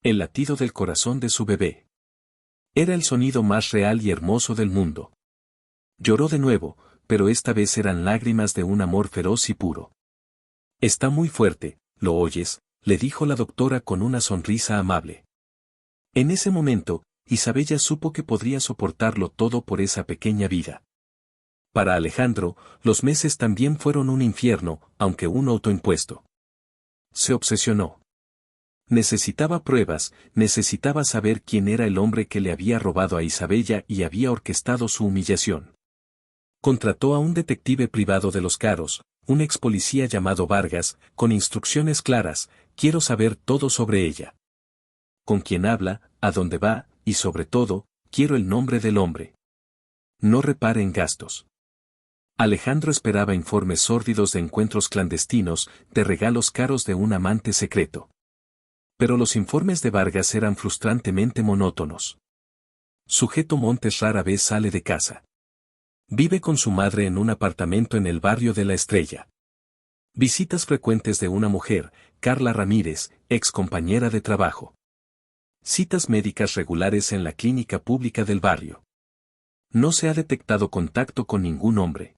El latido del corazón de su bebé. Era el sonido más real y hermoso del mundo. Lloró de nuevo, pero esta vez eran lágrimas de un amor feroz y puro. Está muy fuerte, ¿lo oyes?, le dijo la doctora con una sonrisa amable. En ese momento, Isabella supo que podría soportarlo todo por esa pequeña vida. Para Alejandro, los meses también fueron un infierno, aunque un autoimpuesto. Se obsesionó. Necesitaba pruebas, necesitaba saber quién era el hombre que le había robado a Isabella y había orquestado su humillación. Contrató a un detective privado de Los Caros, un ex policía llamado Vargas, con instrucciones claras: quiero saber todo sobre ella. Con quién habla, a dónde va, y sobre todo, quiero el nombre del hombre. No repare en gastos. Alejandro esperaba informes sórdidos de encuentros clandestinos, de regalos caros de un amante secreto. Pero los informes de Vargas eran frustrantemente monótonos. Sujeto Montes rara vez sale de casa. Vive con su madre en un apartamento en el barrio de La Estrella. Visitas frecuentes de una mujer, Carla Ramírez, ex compañera de trabajo. Citas médicas regulares en la clínica pública del barrio. No se ha detectado contacto con ningún hombre.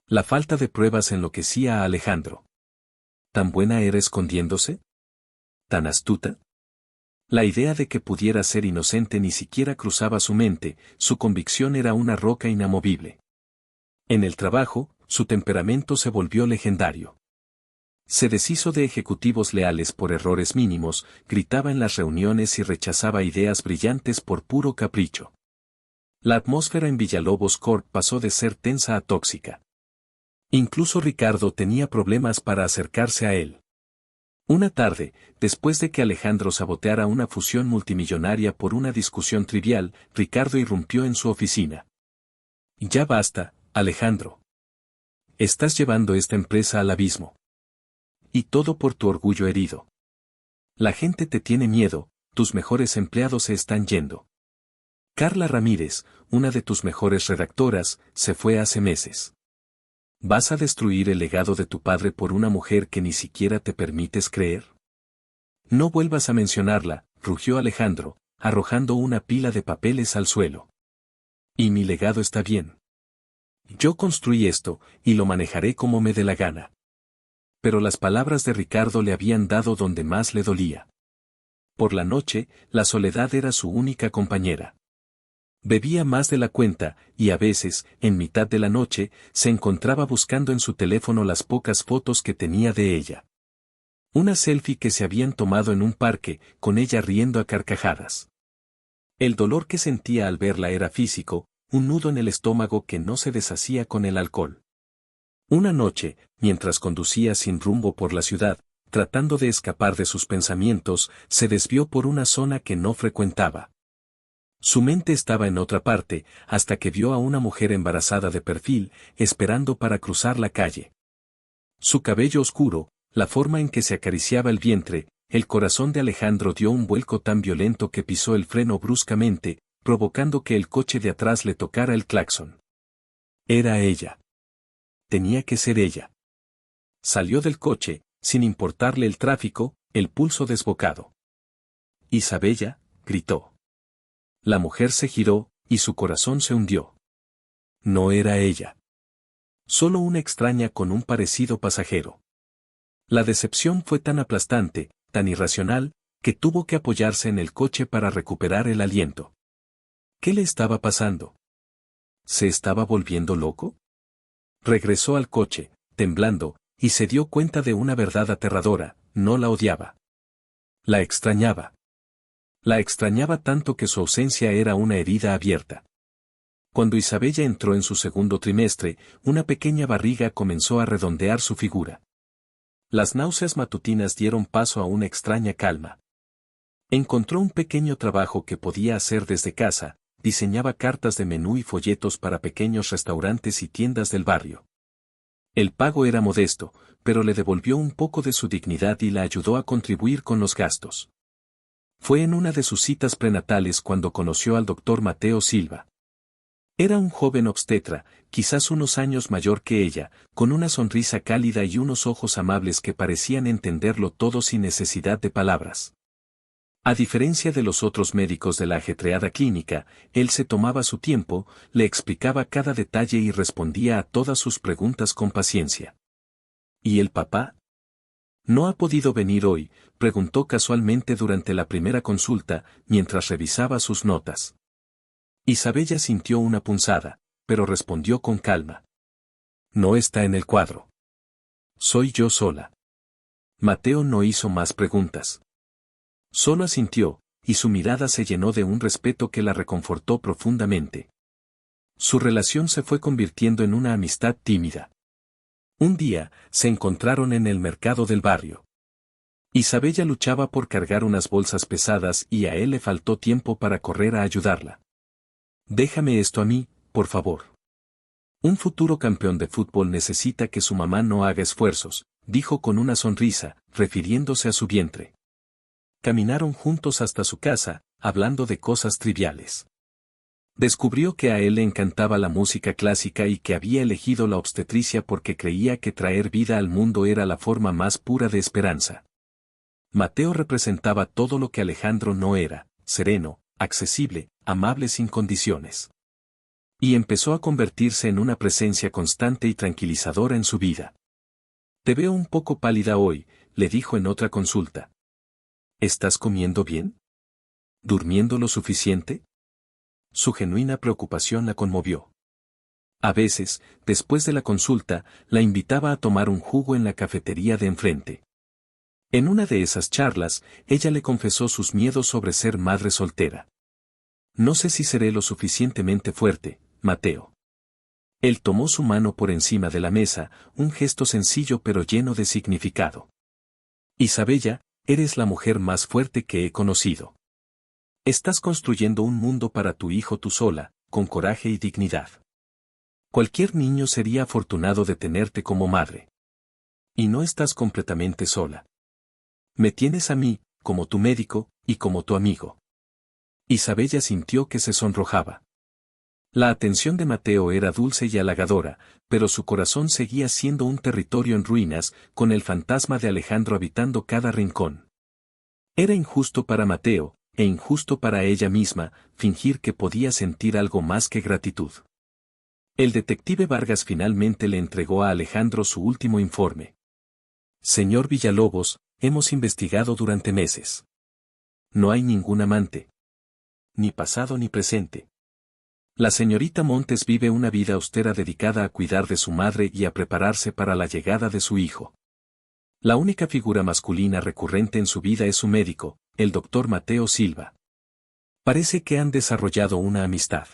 La falta de pruebas enloquecía a Alejandro. ¿Tan buena era escondiéndose? ¿Tan astuta? La idea de que pudiera ser inocente ni siquiera cruzaba su mente, su convicción era una roca inamovible. En el trabajo, su temperamento se volvió legendario. Se deshizo de ejecutivos leales por errores mínimos, gritaba en las reuniones y rechazaba ideas brillantes por puro capricho. La atmósfera en Villalobos Corp pasó de ser tensa a tóxica. Incluso Ricardo tenía problemas para acercarse a él. Una tarde, después de que Alejandro saboteara una fusión multimillonaria por una discusión trivial, Ricardo irrumpió en su oficina. Ya basta, Alejandro. Estás llevando esta empresa al abismo. Y todo por tu orgullo herido. La gente te tiene miedo, tus mejores empleados se están yendo. Carla Ramírez, una de tus mejores redactoras, se fue hace meses. ¿Vas a destruir el legado de tu padre por una mujer que ni siquiera te permites creer? No vuelvas a mencionarla, rugió Alejandro, arrojando una pila de papeles al suelo. Y mi legado está bien. Yo construí esto, y lo manejaré como me dé la gana. Pero las palabras de Ricardo le habían dado donde más le dolía. Por la noche, la soledad era su única compañera. Bebía más de la cuenta, y a veces, en mitad de la noche, se encontraba buscando en su teléfono las pocas fotos que tenía de ella. Una selfie que se habían tomado en un parque, con ella riendo a carcajadas. El dolor que sentía al verla era físico, un nudo en el estómago que no se deshacía con el alcohol. Una noche, mientras conducía sin rumbo por la ciudad, tratando de escapar de sus pensamientos, se desvió por una zona que no frecuentaba. Su mente estaba en otra parte, hasta que vio a una mujer embarazada de perfil, esperando para cruzar la calle. Su cabello oscuro, la forma en que se acariciaba el vientre, el corazón de Alejandro dio un vuelco tan violento que pisó el freno bruscamente, provocando que el coche de atrás le tocara el claxon. Era ella. Tenía que ser ella. Salió del coche, sin importarle el tráfico, el pulso desbocado. «Isabella», gritó. La mujer se giró, y su corazón se hundió. No era ella. Solo una extraña con un parecido pasajero. La decepción fue tan aplastante, tan irracional, que tuvo que apoyarse en el coche para recuperar el aliento. ¿Qué le estaba pasando? ¿Se estaba volviendo loco? Regresó al coche, temblando, y se dio cuenta de una verdad aterradora: no la odiaba. La extrañaba. La extrañaba tanto que su ausencia era una herida abierta. Cuando Isabella entró en su segundo trimestre, una pequeña barriga comenzó a redondear su figura. Las náuseas matutinas dieron paso a una extraña calma. Encontró un pequeño trabajo que podía hacer desde casa, diseñaba cartas de menú y folletos para pequeños restaurantes y tiendas del barrio. El pago era modesto, pero le devolvió un poco de su dignidad y la ayudó a contribuir con los gastos. Fue en una de sus citas prenatales cuando conoció al doctor Mateo Silva. Era un joven obstetra, quizás unos años mayor que ella, con una sonrisa cálida y unos ojos amables que parecían entenderlo todo sin necesidad de palabras. A diferencia de los otros médicos de la ajetreada clínica, él se tomaba su tiempo, le explicaba cada detalle y respondía a todas sus preguntas con paciencia. ¿Y el papá? ¿No ha podido venir hoy?, preguntó casualmente durante la primera consulta, mientras revisaba sus notas. Isabella sintió una punzada, pero respondió con calma. No está en el cuadro. Soy yo sola. Mateo no hizo más preguntas. Solo asintió, y su mirada se llenó de un respeto que la reconfortó profundamente. Su relación se fue convirtiendo en una amistad tímida. Un día, se encontraron en el mercado del barrio. Isabella luchaba por cargar unas bolsas pesadas y a él le faltó tiempo para correr a ayudarla. Déjame esto a mí, por favor. Un futuro campeón de fútbol necesita que su mamá no haga esfuerzos, dijo con una sonrisa, refiriéndose a su vientre. Caminaron juntos hasta su casa, hablando de cosas triviales. Descubrió que a él le encantaba la música clásica y que había elegido la obstetricia porque creía que traer vida al mundo era la forma más pura de esperanza. Mateo representaba todo lo que Alejandro no era: sereno, accesible, amable sin condiciones. Y empezó a convertirse en una presencia constante y tranquilizadora en su vida. Te veo un poco pálida hoy, le dijo en otra consulta. ¿Estás comiendo bien? ¿Durmiendo lo suficiente? Su genuina preocupación la conmovió. A veces, después de la consulta, la invitaba a tomar un jugo en la cafetería de enfrente. En una de esas charlas, ella le confesó sus miedos sobre ser madre soltera. No sé si seré lo suficientemente fuerte, Mateo. Él tomó su mano por encima de la mesa, un gesto sencillo pero lleno de significado. Isabella, eres la mujer más fuerte que he conocido. Estás construyendo un mundo para tu hijo tú sola, con coraje y dignidad. Cualquier niño sería afortunado de tenerte como madre. Y no estás completamente sola. Me tienes a mí, como tu médico, y como tu amigo. Isabella sintió que se sonrojaba. La atención de Mateo era dulce y halagadora, pero su corazón seguía siendo un territorio en ruinas, con el fantasma de Alejandro habitando cada rincón. Era injusto para Mateo, e injusto para ella misma, fingir que podía sentir algo más que gratitud. El detective Vargas finalmente le entregó a Alejandro su último informe. Señor Villalobos, hemos investigado durante meses. No hay ningún amante. Ni pasado ni presente. La señorita Montes vive una vida austera dedicada a cuidar de su madre y a prepararse para la llegada de su hijo. La única figura masculina recurrente en su vida es su médico, el doctor Mateo Silva. Parece que han desarrollado una amistad.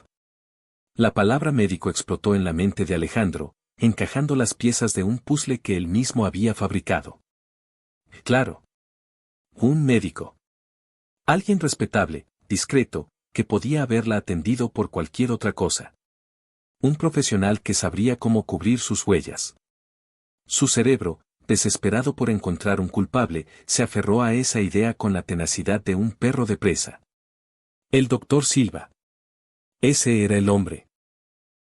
La palabra médico explotó en la mente de Alejandro, encajando las piezas de un puzzle que él mismo había fabricado. Claro. Un médico. Alguien respetable, discreto, que podía haberla atendido por cualquier otra cosa. Un profesional que sabría cómo cubrir sus huellas. Su cerebro, desesperado por encontrar un culpable, se aferró a esa idea con la tenacidad de un perro de presa. El doctor Silva. Ese era el hombre.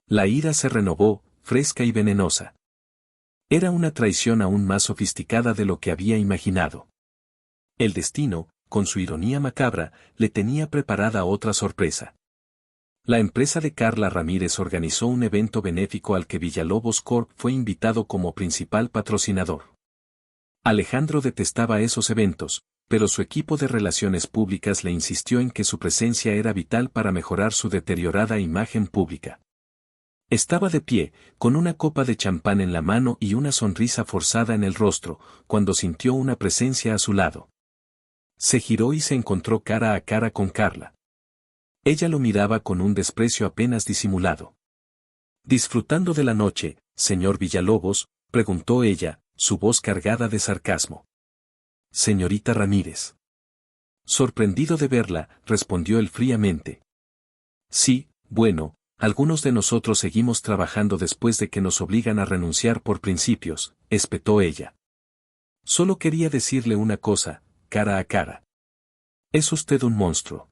La ira se renovó, fresca y venenosa. Era una traición aún más sofisticada de lo que había imaginado. El destino, con su ironía macabra, le tenía preparada otra sorpresa. La empresa de Carla Ramírez organizó un evento benéfico al que Villalobos Corp fue invitado como principal patrocinador. Alejandro detestaba esos eventos, pero su equipo de relaciones públicas le insistió en que su presencia era vital para mejorar su deteriorada imagen pública. Estaba de pie, con una copa de champán en la mano y una sonrisa forzada en el rostro, cuando sintió una presencia a su lado. Se giró y se encontró cara a cara con Carla. Ella lo miraba con un desprecio apenas disimulado. Disfrutando de la noche, señor Villalobos, preguntó ella, su voz cargada de sarcasmo. Señorita Ramírez. Sorprendido de verla, respondió él fríamente. Sí, bueno, algunos de nosotros seguimos trabajando después de que nos obligan a renunciar por principios, espetó ella. Solo quería decirle una cosa, cara a cara. Es usted un monstruo.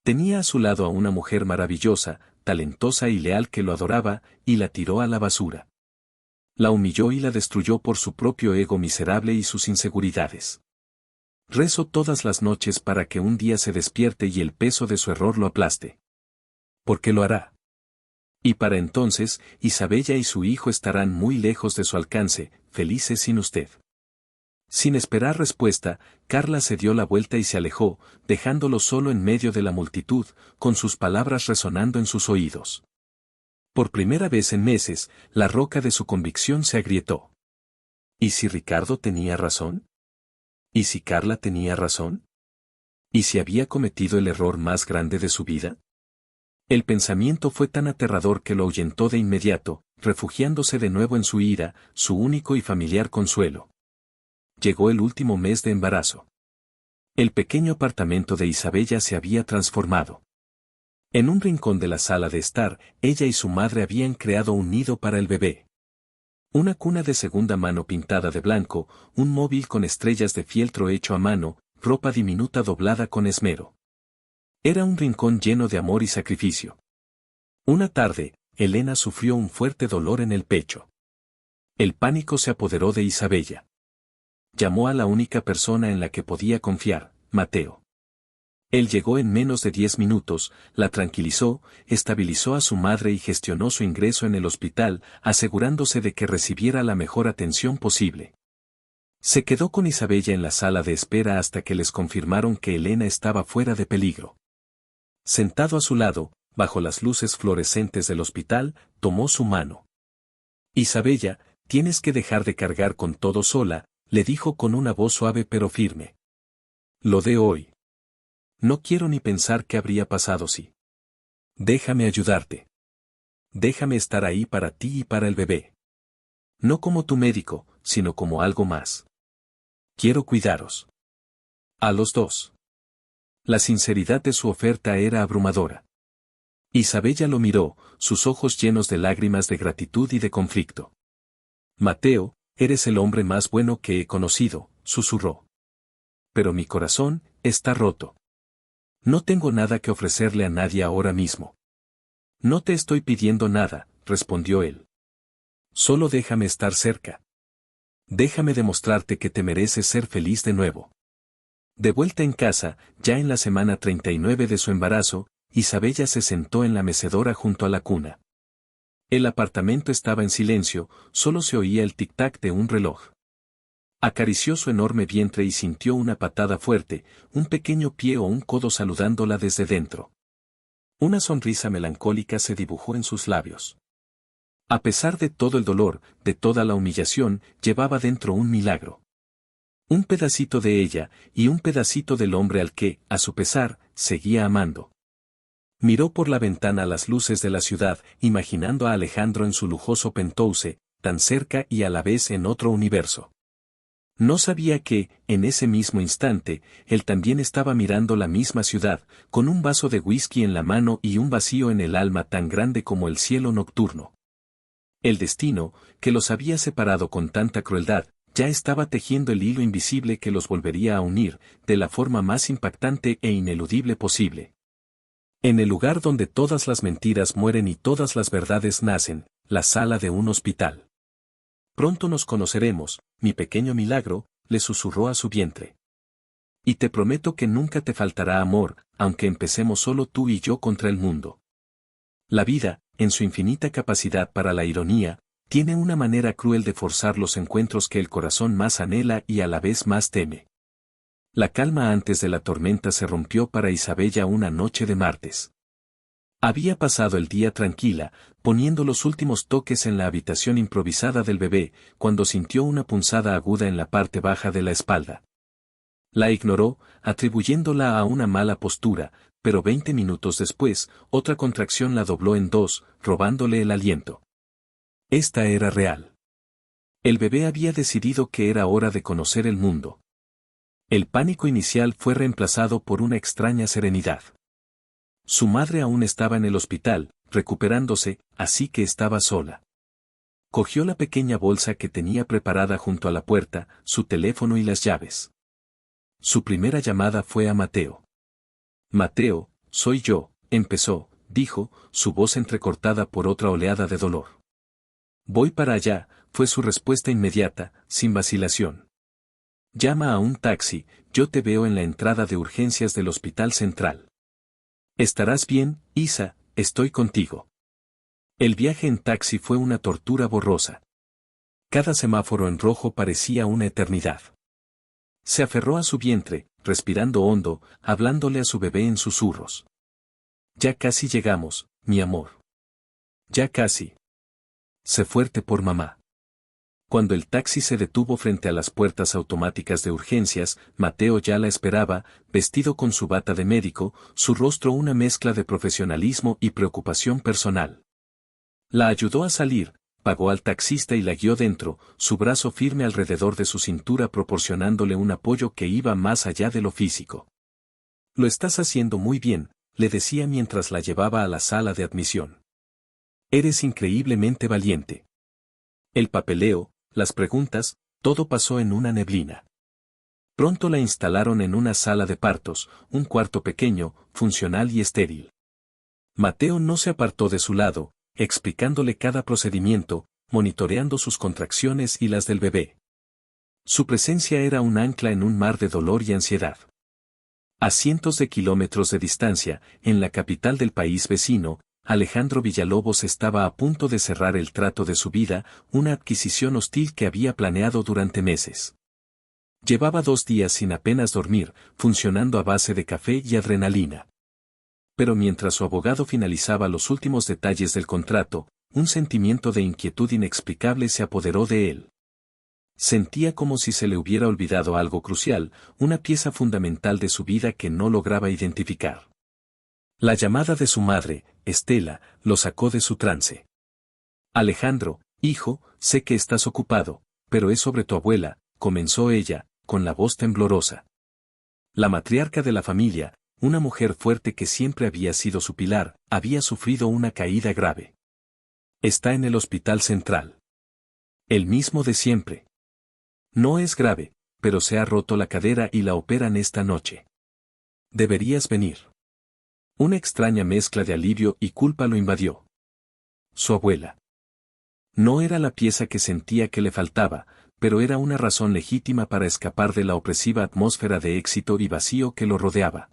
Tenía a su lado a una mujer maravillosa, talentosa y leal que lo adoraba, y la tiró a la basura. La humilló y la destruyó por su propio ego miserable y sus inseguridades. Rezo todas las noches para que un día se despierte y el peso de su error lo aplaste. ¿Por qué lo hará? Y para entonces, Isabella y su hijo estarán muy lejos de su alcance, felices sin usted. Sin esperar respuesta, Carla se dio la vuelta y se alejó, dejándolo solo en medio de la multitud, con sus palabras resonando en sus oídos. Por primera vez en meses, la roca de su convicción se agrietó. ¿Y si Ricardo tenía razón? ¿Y si Carla tenía razón? ¿Y si había cometido el error más grande de su vida? El pensamiento fue tan aterrador que lo ahuyentó de inmediato, refugiándose de nuevo en su ira, su único y familiar consuelo. Llegó el último mes de embarazo. El pequeño apartamento de Isabella se había transformado. En un rincón de la sala de estar, ella y su madre habían creado un nido para el bebé. Una cuna de segunda mano pintada de blanco, un móvil con estrellas de fieltro hecho a mano, ropa diminuta doblada con esmero. Era un rincón lleno de amor y sacrificio. Una tarde, Elena sufrió un fuerte dolor en el pecho. El pánico se apoderó de Isabella. Llamó a la única persona en la que podía confiar, Mateo. Él llegó en menos de 10 minutos, la tranquilizó, estabilizó a su madre y gestionó su ingreso en el hospital, asegurándose de que recibiera la mejor atención posible. Se quedó con Isabella en la sala de espera hasta que les confirmaron que Elena estaba fuera de peligro. Sentado a su lado, bajo las luces fluorescentes del hospital, tomó su mano. Isabella, tienes que dejar de cargar con todo sola, le dijo con una voz suave pero firme. Lo de hoy. No quiero ni pensar qué habría pasado si. Déjame ayudarte. Déjame estar ahí para ti y para el bebé. No como tu médico, sino como algo más. Quiero cuidaros. A los dos. La sinceridad de su oferta era abrumadora. Isabella lo miró, sus ojos llenos de lágrimas de gratitud y de conflicto. Mateo, eres el hombre más bueno que he conocido, susurró. Pero mi corazón está roto. No tengo nada que ofrecerle a nadie ahora mismo. No te estoy pidiendo nada, respondió él. Solo déjame estar cerca. Déjame demostrarte que te mereces ser feliz de nuevo. De vuelta en casa, ya en la semana 39 de su embarazo, Isabella se sentó en la mecedora junto a la cuna. El apartamento estaba en silencio, solo se oía el tic-tac de un reloj. Acarició su enorme vientre y sintió una patada fuerte, un pequeño pie o un codo saludándola desde dentro. Una sonrisa melancólica se dibujó en sus labios. A pesar de todo el dolor, de toda la humillación, llevaba dentro un milagro. Un pedacito de ella, y un pedacito del hombre al que, a su pesar, seguía amando. Miró por la ventana las luces de la ciudad, imaginando a Alejandro en su lujoso penthouse, tan cerca y a la vez en otro universo. No sabía que, en ese mismo instante, él también estaba mirando la misma ciudad, con un vaso de whisky en la mano y un vacío en el alma tan grande como el cielo nocturno. El destino, que los había separado con tanta crueldad, ya estaba tejiendo el hilo invisible que los volvería a unir, de la forma más impactante e ineludible posible. En el lugar donde todas las mentiras mueren y todas las verdades nacen, la sala de un hospital. Pronto nos conoceremos, mi pequeño milagro, le susurró a su vientre. Y te prometo que nunca te faltará amor, aunque empecemos solo tú y yo contra el mundo. La vida, en su infinita capacidad para la ironía, tiene una manera cruel de forzar los encuentros que el corazón más anhela y a la vez más teme. La calma antes de la tormenta se rompió para Isabella una noche de martes. Había pasado el día tranquila, poniendo los últimos toques en la habitación improvisada del bebé, cuando sintió una punzada aguda en la parte baja de la espalda. La ignoró, atribuyéndola a una mala postura, pero 20 minutos después, otra contracción la dobló en dos, robándole el aliento. Esta era real. El bebé había decidido que era hora de conocer el mundo. El pánico inicial fue reemplazado por una extraña serenidad. Su madre aún estaba en el hospital, recuperándose, así que estaba sola. Cogió la pequeña bolsa que tenía preparada junto a la puerta, su teléfono y las llaves. Su primera llamada fue a Mateo. Mateo, soy yo, empezó, dijo, su voz entrecortada por otra oleada de dolor. Voy para allá, fue su respuesta inmediata, sin vacilación. Llama a un taxi, yo te veo en la entrada de urgencias del Hospital Central. Estarás bien, Isa, estoy contigo. El viaje en taxi fue una tortura borrosa. Cada semáforo en rojo parecía una eternidad. Se aferró a su vientre, respirando hondo, hablándole a su bebé en susurros. Ya casi llegamos, mi amor. Ya casi. Sé fuerte por mamá. Cuando el taxi se detuvo frente a las puertas automáticas de urgencias, Mateo ya la esperaba, vestido con su bata de médico, su rostro una mezcla de profesionalismo y preocupación personal. La ayudó a salir, pagó al taxista y la guió dentro, su brazo firme alrededor de su cintura proporcionándole un apoyo que iba más allá de lo físico. Lo estás haciendo muy bien, le decía mientras la llevaba a la sala de admisión. Eres increíblemente valiente. El papeleo, las preguntas, todo pasó en una neblina. Pronto la instalaron en una sala de partos, un cuarto pequeño, funcional y estéril. Mateo no se apartó de su lado, explicándole cada procedimiento, monitoreando sus contracciones y las del bebé. Su presencia era un ancla en un mar de dolor y ansiedad. A cientos de kilómetros de distancia, en la capital del país vecino, Alejandro Villalobos estaba a punto de cerrar el trato de su vida, una adquisición hostil que había planeado durante meses. Llevaba 2 días sin apenas dormir, funcionando a base de café y adrenalina. Pero mientras su abogado finalizaba los últimos detalles del contrato, un sentimiento de inquietud inexplicable se apoderó de él. Sentía como si se le hubiera olvidado algo crucial, una pieza fundamental de su vida que no lograba identificar. La llamada de su madre, Estela, lo sacó de su trance. Alejandro, hijo, sé que estás ocupado, pero es sobre tu abuela, comenzó ella, con la voz temblorosa. La matriarca de la familia, una mujer fuerte que siempre había sido su pilar, había sufrido una caída grave. Está en el Hospital Central. El mismo de siempre. No es grave, pero se ha roto la cadera y la operan esta noche. Deberías venir. Una extraña mezcla de alivio y culpa lo invadió. Su abuela. No era la pieza que sentía que le faltaba, pero era una razón legítima para escapar de la opresiva atmósfera de éxito y vacío que lo rodeaba.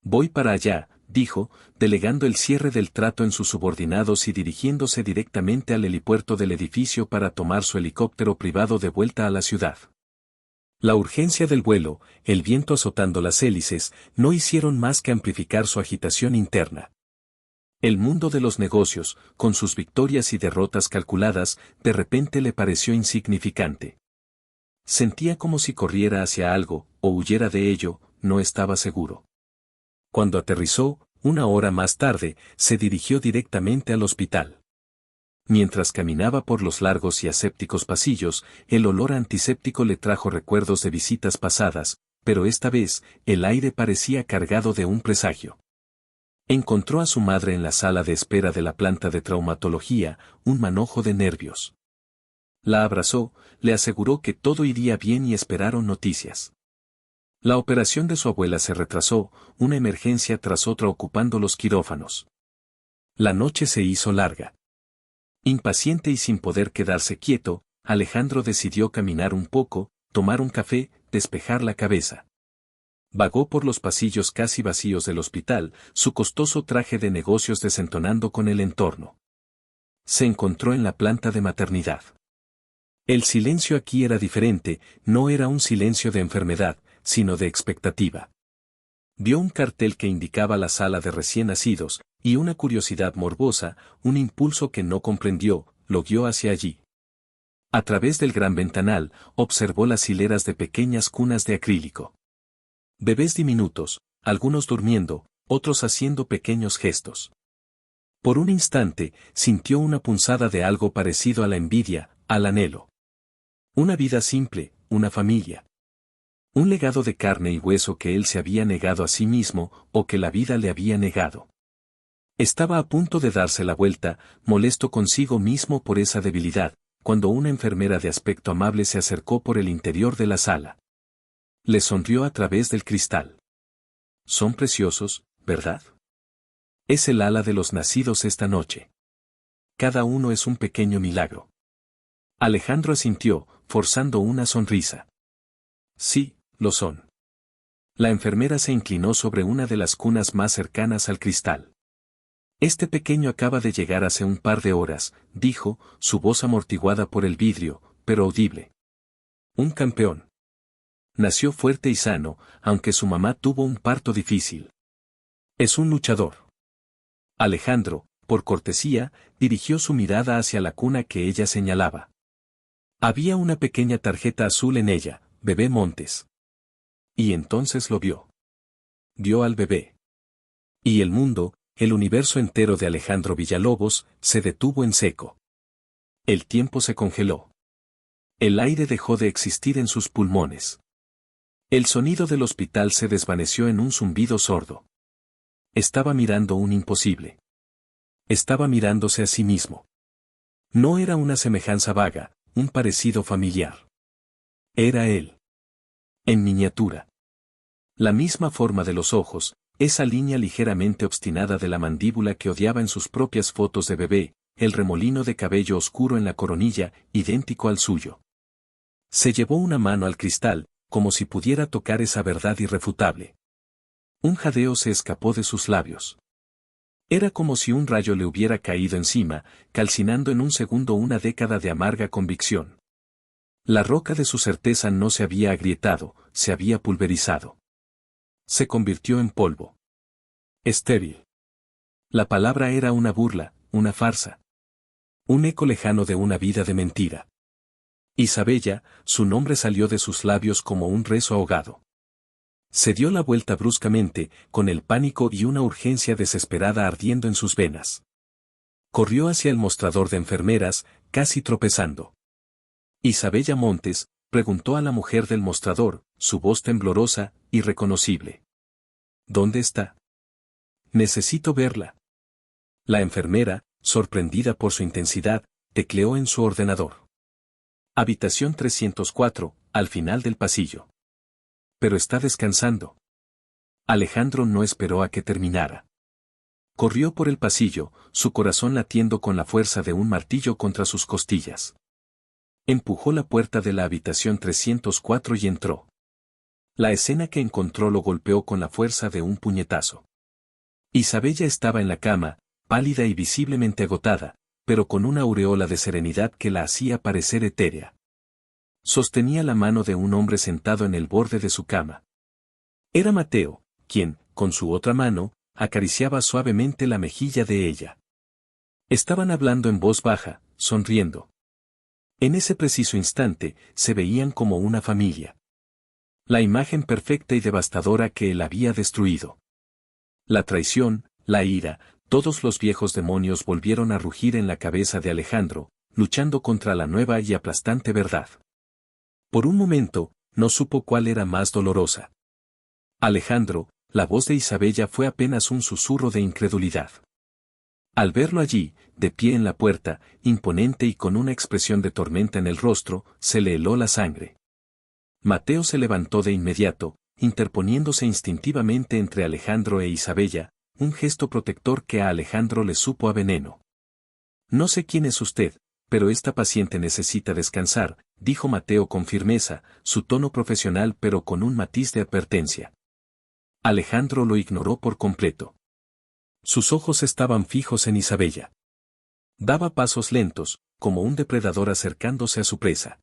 Voy para allá, dijo, delegando el cierre del trato en sus subordinados y dirigiéndose directamente al helipuerto del edificio para tomar su helicóptero privado de vuelta a la ciudad. La urgencia del vuelo, el viento azotando las hélices, no hicieron más que amplificar su agitación interna. El mundo de los negocios, con sus victorias y derrotas calculadas, de repente le pareció insignificante. Sentía como si corriera hacia algo, o huyera de ello, no estaba seguro. Cuando aterrizó, 1 hora más tarde, se dirigió directamente al hospital. Mientras caminaba por los largos y asépticos pasillos, el olor antiséptico le trajo recuerdos de visitas pasadas, pero esta vez, el aire parecía cargado de un presagio. Encontró a su madre en la sala de espera de la planta de traumatología, un manojo de nervios. La abrazó, le aseguró que todo iría bien y esperaron noticias. La operación de su abuela se retrasó, una emergencia tras otra ocupando los quirófanos. La noche se hizo larga. Impaciente y sin poder quedarse quieto, Alejandro decidió caminar un poco, tomar un café, despejar la cabeza. Vagó por los pasillos casi vacíos del hospital, su costoso traje de negocios desentonando con el entorno. Se encontró en la planta de maternidad. El silencio aquí era diferente, no era un silencio de enfermedad, sino de expectativa. Vio un cartel que indicaba la sala de recién nacidos, y una curiosidad morbosa, un impulso que no comprendió, lo guió hacia allí. A través del gran ventanal, observó las hileras de pequeñas cunas de acrílico. Bebés diminutos, algunos durmiendo, otros haciendo pequeños gestos. Por un instante, sintió una punzada de algo parecido a la envidia, al anhelo. Una vida simple, una familia. Un legado de carne y hueso que él se había negado a sí mismo, o que la vida le había negado. Estaba a punto de darse la vuelta, molesto consigo mismo por esa debilidad, cuando una enfermera de aspecto amable se acercó por el interior de la sala. Le sonrió a través del cristal. Son preciosos, ¿verdad? Es el ala de los nacidos esta noche. Cada uno es un pequeño milagro. Alejandro asintió, forzando una sonrisa. Sí, lo son. La enfermera se inclinó sobre una de las cunas más cercanas al cristal. Este pequeño acaba de llegar hace un par de horas, dijo, su voz amortiguada por el vidrio, pero audible. Un campeón. Nació fuerte y sano, aunque su mamá tuvo un parto difícil. Es un luchador. Alejandro, por cortesía, dirigió su mirada hacia la cuna que ella señalaba. Había una pequeña tarjeta azul en ella, Bebé Montes. Y entonces lo vio. Vio al bebé. Y el mundo, el universo entero de Alejandro Villalobos, se detuvo en seco. El tiempo se congeló. El aire dejó de existir en sus pulmones. El sonido del hospital se desvaneció en un zumbido sordo. Estaba mirando un imposible. Estaba mirándose a sí mismo. No era una semejanza vaga, un parecido familiar. Era él. En miniatura. La misma forma de los ojos, esa línea ligeramente obstinada de la mandíbula que odiaba en sus propias fotos de bebé, el remolino de cabello oscuro en la coronilla, idéntico al suyo. Se llevó una mano al cristal, como si pudiera tocar esa verdad irrefutable. Un jadeo se escapó de sus labios. Era como si un rayo le hubiera caído encima, calcinando en un segundo una década de amarga convicción. La roca de su certeza no se había agrietado, se había pulverizado. Se convirtió en polvo. Estéril. La palabra era una burla, una farsa. Un eco lejano de una vida de mentira. Isabella, su nombre salió de sus labios como un rezo ahogado. Se dio la vuelta bruscamente, con el pánico y una urgencia desesperada ardiendo en sus venas. Corrió hacia el mostrador de enfermeras, casi tropezando. Isabella Montes, preguntó a la mujer del mostrador, su voz temblorosa, irreconocible. ¿Dónde está? Necesito verla. La enfermera, sorprendida por su intensidad, tecleó en su ordenador. Habitación 304, al final del pasillo. Pero está descansando. Alejandro no esperó a que terminara. Corrió por el pasillo, su corazón latiendo con la fuerza de un martillo contra sus costillas. Empujó la puerta de la habitación 304 y entró. La escena que encontró lo golpeó con la fuerza de un puñetazo. Isabella estaba en la cama, pálida y visiblemente agotada, pero con una aureola de serenidad que la hacía parecer etérea. Sostenía la mano de un hombre sentado en el borde de su cama. Era Mateo, quien, con su otra mano, acariciaba suavemente la mejilla de ella. Estaban hablando en voz baja, sonriendo. En ese preciso instante, se veían como una familia. La imagen perfecta y devastadora que él había destruido. La traición, la ira, todos los viejos demonios volvieron a rugir en la cabeza de Alejandro, luchando contra la nueva y aplastante verdad. Por un momento, no supo cuál era más dolorosa. Alejandro, la voz de Isabella fue apenas un susurro de incredulidad. Al verlo allí, de pie en la puerta, imponente y con una expresión de tormenta en el rostro, se le heló la sangre. Mateo se levantó de inmediato, interponiéndose instintivamente entre Alejandro e Isabella, un gesto protector que a Alejandro le supo a veneno. No sé quién es usted, pero esta paciente necesita descansar, dijo Mateo con firmeza, su tono profesional pero con un matiz de advertencia. Alejandro lo ignoró por completo. Sus ojos estaban fijos en Isabella. Daba pasos lentos, como un depredador acercándose a su presa.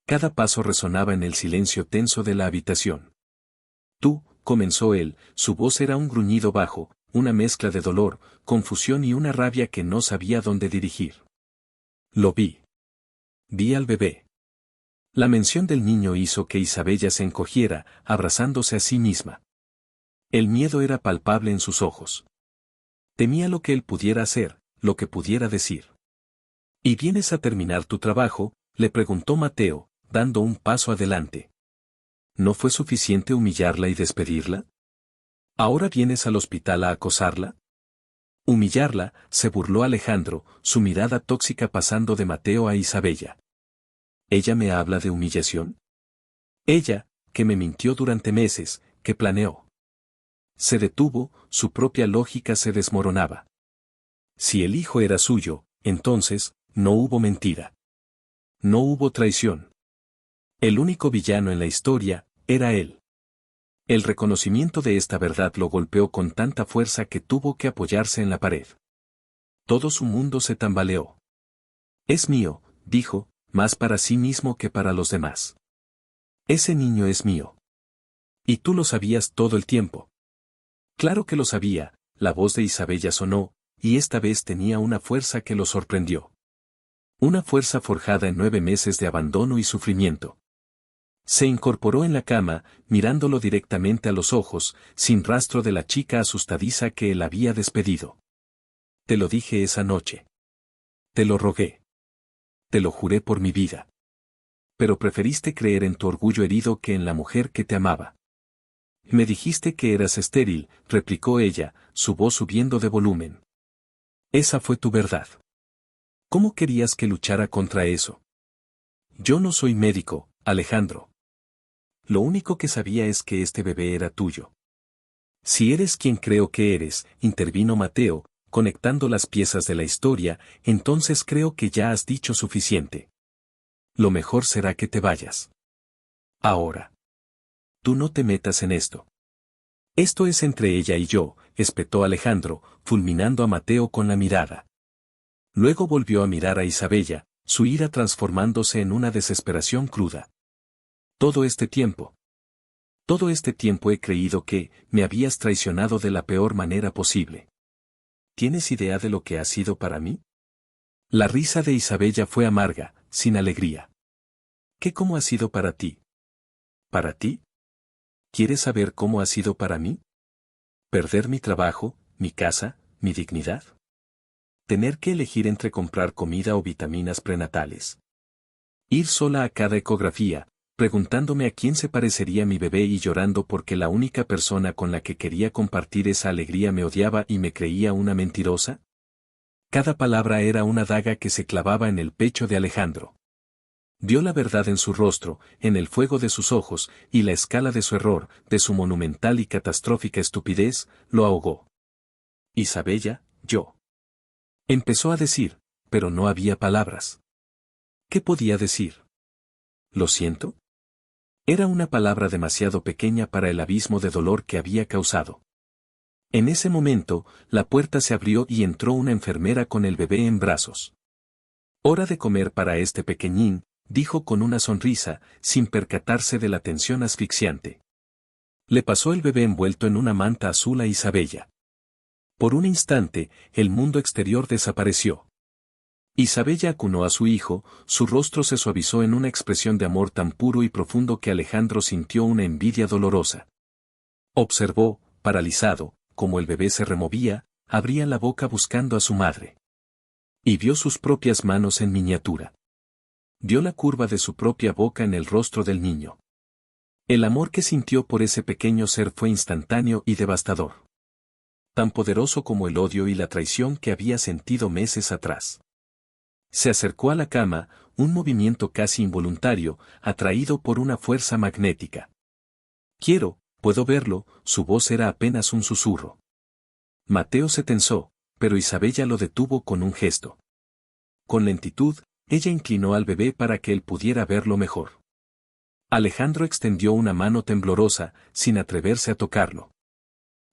Cada paso resonaba en el silencio tenso de la habitación. Tú, comenzó él, su voz era un gruñido bajo, una mezcla de dolor, confusión y una rabia que no sabía dónde dirigir. Lo vi. Vi al bebé. La mención del niño hizo que Isabella se encogiera, abrazándose a sí misma. El miedo era palpable en sus ojos. Temía lo que él pudiera hacer, lo que pudiera decir. ¿Y vienes a terminar tu trabajo?, le preguntó Mateo, dando un paso adelante. ¿No fue suficiente humillarla y despedirla? ¿Ahora vienes al hospital a acosarla? Humillarla, se burló Alejandro, su mirada tóxica pasando de Mateo a Isabella. ¿Ella me habla de humillación? Ella, que me mintió durante meses, que planeó. Se detuvo, su propia lógica se desmoronaba. Si el hijo era suyo, entonces, no hubo mentira. No hubo traición. El único villano en la historia, era él. El reconocimiento de esta verdad lo golpeó con tanta fuerza que tuvo que apoyarse en la pared. Todo su mundo se tambaleó. Es mío, dijo, más para sí mismo que para los demás. Ese niño es mío. Y tú lo sabías todo el tiempo. Claro que lo sabía, la voz de Isabella sonó, y esta vez tenía una fuerza que lo sorprendió. Una fuerza forjada en 9 meses de abandono y sufrimiento. Se incorporó en la cama, mirándolo directamente a los ojos, sin rastro de la chica asustadiza que él había despedido. Te lo dije esa noche. Te lo rogué. Te lo juré por mi vida. Pero preferiste creer en tu orgullo herido que en la mujer que te amaba. Me dijiste que eras estéril, replicó ella, su voz subiendo de volumen. Esa fue tu verdad. ¿Cómo querías que luchara contra eso? Yo no soy médico, Alejandro. Lo único que sabía es que este bebé era tuyo. Si eres quien creo que eres, intervino Mateo, conectando las piezas de la historia, entonces creo que ya has dicho suficiente. Lo mejor será que te vayas. Ahora. Tú no te metas en esto. Esto es entre ella y yo, espetó Alejandro, fulminando a Mateo con la mirada. Luego volvió a mirar a Isabella, su ira transformándose en una desesperación cruda. Todo este tiempo he creído que me habías traicionado de la peor manera posible. ¿Tienes idea de lo que ha sido para mí? La risa de Isabella fue amarga, sin alegría. ¿Cómo ha sido para ti? ¿Para ti? ¿Quieres saber cómo ha sido para mí? ¿Perder mi trabajo, mi casa, mi dignidad? ¿Tener que elegir entre comprar comida o vitaminas prenatales? Ir sola a cada ecografía, preguntándome a quién se parecería mi bebé y llorando porque la única persona con la que quería compartir esa alegría me odiaba y me creía una mentirosa? Cada palabra era una daga que se clavaba en el pecho de Alejandro. Vio la verdad en su rostro, en el fuego de sus ojos, y la escala de su error, de su monumental y catastrófica estupidez, lo ahogó. Isabella, yo. Empezó a decir, pero no había palabras. ¿Qué podía decir? ¿Lo siento? Era una palabra demasiado pequeña para el abismo de dolor que había causado. En ese momento, la puerta se abrió y entró una enfermera con el bebé en brazos. Hora de comer para este pequeñín, dijo con una sonrisa, sin percatarse de la tensión asfixiante. Le pasó el bebé envuelto en una manta azul a Isabella. Por un instante, el mundo exterior desapareció. Isabella acunó a su hijo, su rostro se suavizó en una expresión de amor tan puro y profundo que Alejandro sintió una envidia dolorosa. Observó, paralizado, cómo el bebé se removía, abría la boca buscando a su madre. Y vio sus propias manos en miniatura. Vio la curva de su propia boca en el rostro del niño. El amor que sintió por ese pequeño ser fue instantáneo y devastador. Tan poderoso como el odio y la traición que había sentido meses atrás. Se acercó a la cama, un movimiento casi involuntario, atraído por una fuerza magnética. Puedo verlo, su voz era apenas un susurro. Mateo se tensó, pero Isabella lo detuvo con un gesto. Con lentitud, ella inclinó al bebé para que él pudiera verlo mejor. Alejandro extendió una mano temblorosa, sin atreverse a tocarlo.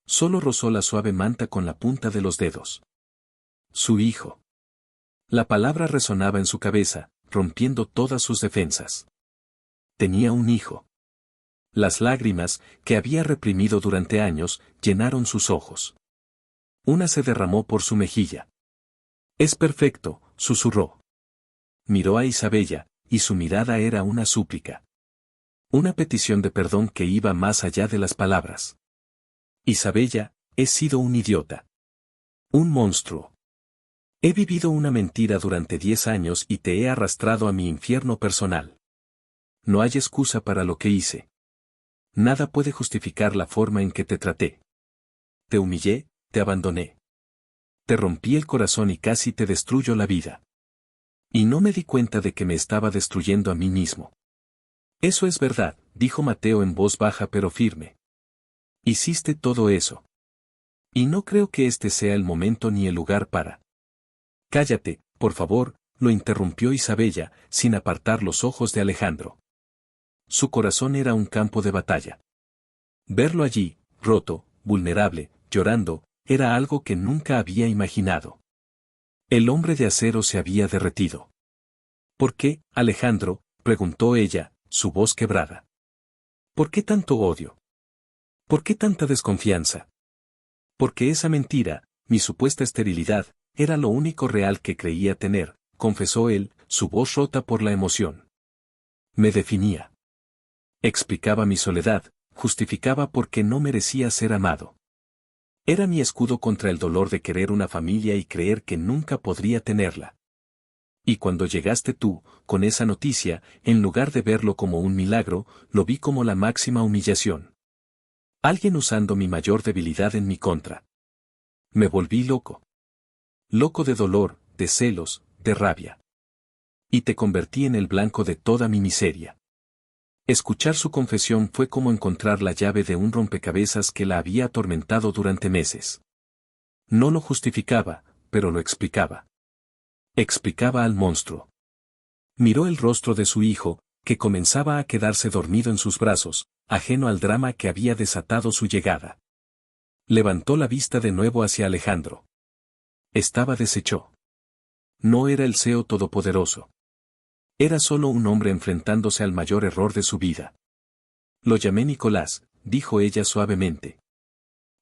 Solo rozó la suave manta con la punta de los dedos. Su hijo. La palabra resonaba en su cabeza, rompiendo todas sus defensas. Tenía un hijo. Las lágrimas, que había reprimido durante años, llenaron sus ojos. Una se derramó por su mejilla. Es perfecto, susurró. Miró a Isabella, y su mirada era una súplica. Una petición de perdón que iba más allá de las palabras. Isabella, he sido un idiota. Un monstruo. He vivido una mentira durante 10 años y te he arrastrado a mi infierno personal. No hay excusa para lo que hice. Nada puede justificar la forma en que te traté. Te humillé, te abandoné. Te rompí el corazón y casi te destruyo la vida. Y no me di cuenta de que me estaba destruyendo a mí mismo. Eso es verdad, dijo Mateo en voz baja pero firme. Hiciste todo eso. Y no creo que este sea el momento ni el lugar para. Cállate, por favor, lo interrumpió Isabella, sin apartar los ojos de Alejandro. Su corazón era un campo de batalla. Verlo allí, roto, vulnerable, llorando, era algo que nunca había imaginado. El hombre de acero se había derretido. ¿Por qué, Alejandro?, preguntó ella, su voz quebrada. ¿Por qué tanto odio? ¿Por qué tanta desconfianza? Porque esa mentira, mi supuesta esterilidad, era lo único real que creía tener, confesó él, su voz rota por la emoción. Me definía. Explicaba mi soledad, justificaba por qué no merecía ser amado. Era mi escudo contra el dolor de querer una familia y creer que nunca podría tenerla. Y cuando llegaste tú, con esa noticia, en lugar de verlo como un milagro, lo vi como la máxima humillación. Alguien usando mi mayor debilidad en mi contra. Me volví loco. Loco de dolor, de celos, de rabia. Y te convertí en el blanco de toda mi miseria. Escuchar su confesión fue como encontrar la llave de un rompecabezas que la había atormentado durante meses. No lo justificaba, pero lo explicaba. Explicaba al monstruo. Miró el rostro de su hijo, que comenzaba a quedarse dormido en sus brazos, ajeno al drama que había desatado su llegada. Levantó la vista de nuevo hacia Alejandro. Estaba deshecho. No era el CEO todopoderoso. Era solo un hombre enfrentándose al mayor error de su vida. Lo llamé Nicolás, dijo ella suavemente.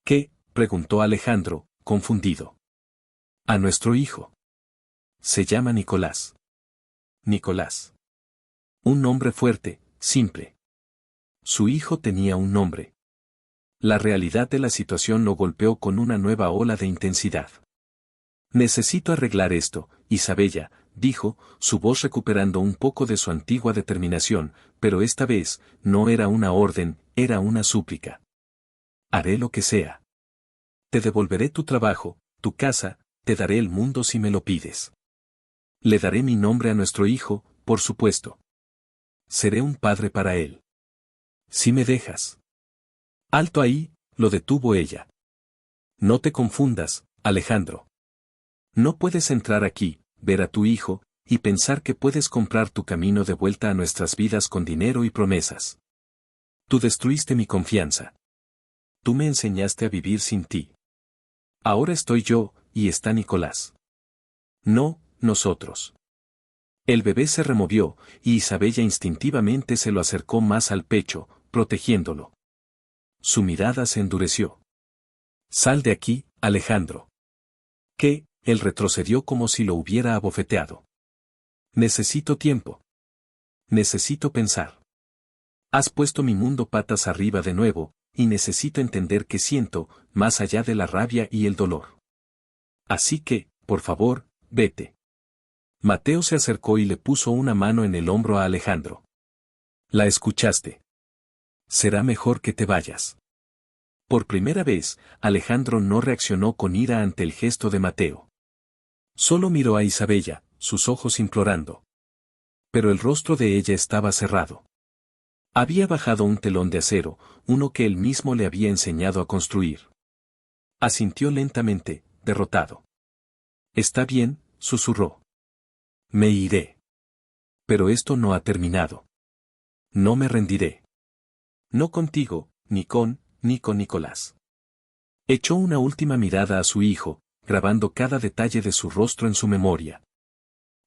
¿Qué?, preguntó Alejandro, confundido. A nuestro hijo. Se llama Nicolás. Nicolás. Un nombre fuerte, simple. Su hijo tenía un nombre. La realidad de la situación lo golpeó con una nueva ola de intensidad. Necesito arreglar esto, Isabella, dijo, su voz recuperando un poco de su antigua determinación, pero esta vez, no era una orden, era una súplica. Haré lo que sea. Te devolveré tu trabajo, tu casa, te daré el mundo si me lo pides. Le daré mi nombre a nuestro hijo, por supuesto. Seré un padre para él. Si me dejas. Alto ahí, lo detuvo ella. No te confundas, Alejandro. No puedes entrar aquí, ver a tu hijo, y pensar que puedes comprar tu camino de vuelta a nuestras vidas con dinero y promesas. Tú destruiste mi confianza. Tú me enseñaste a vivir sin ti. Ahora estoy yo, y está Nicolás. No, nosotros. El bebé se removió, y Isabella instintivamente se lo acercó más al pecho, protegiéndolo. Su mirada se endureció. Sal de aquí, Alejandro. ¿Qué? Él retrocedió como si lo hubiera abofeteado. Necesito tiempo. Necesito pensar. Has puesto mi mundo patas arriba de nuevo, y necesito entender qué siento, más allá de la rabia y el dolor. Así que, por favor, vete. Mateo se acercó y le puso una mano en el hombro a Alejandro. La escuchaste. Será mejor que te vayas. Por primera vez, Alejandro no reaccionó con ira ante el gesto de Mateo. Solo miró a Isabella, sus ojos implorando. Pero el rostro de ella estaba cerrado. Había bajado un telón de acero, uno que él mismo le había enseñado a construir. Asintió lentamente, derrotado. Está bien, susurró. Me iré. Pero esto no ha terminado. No me rendiré. No contigo, ni con Nicolás. Echó una última mirada a su hijo, grabando cada detalle de su rostro en su memoria.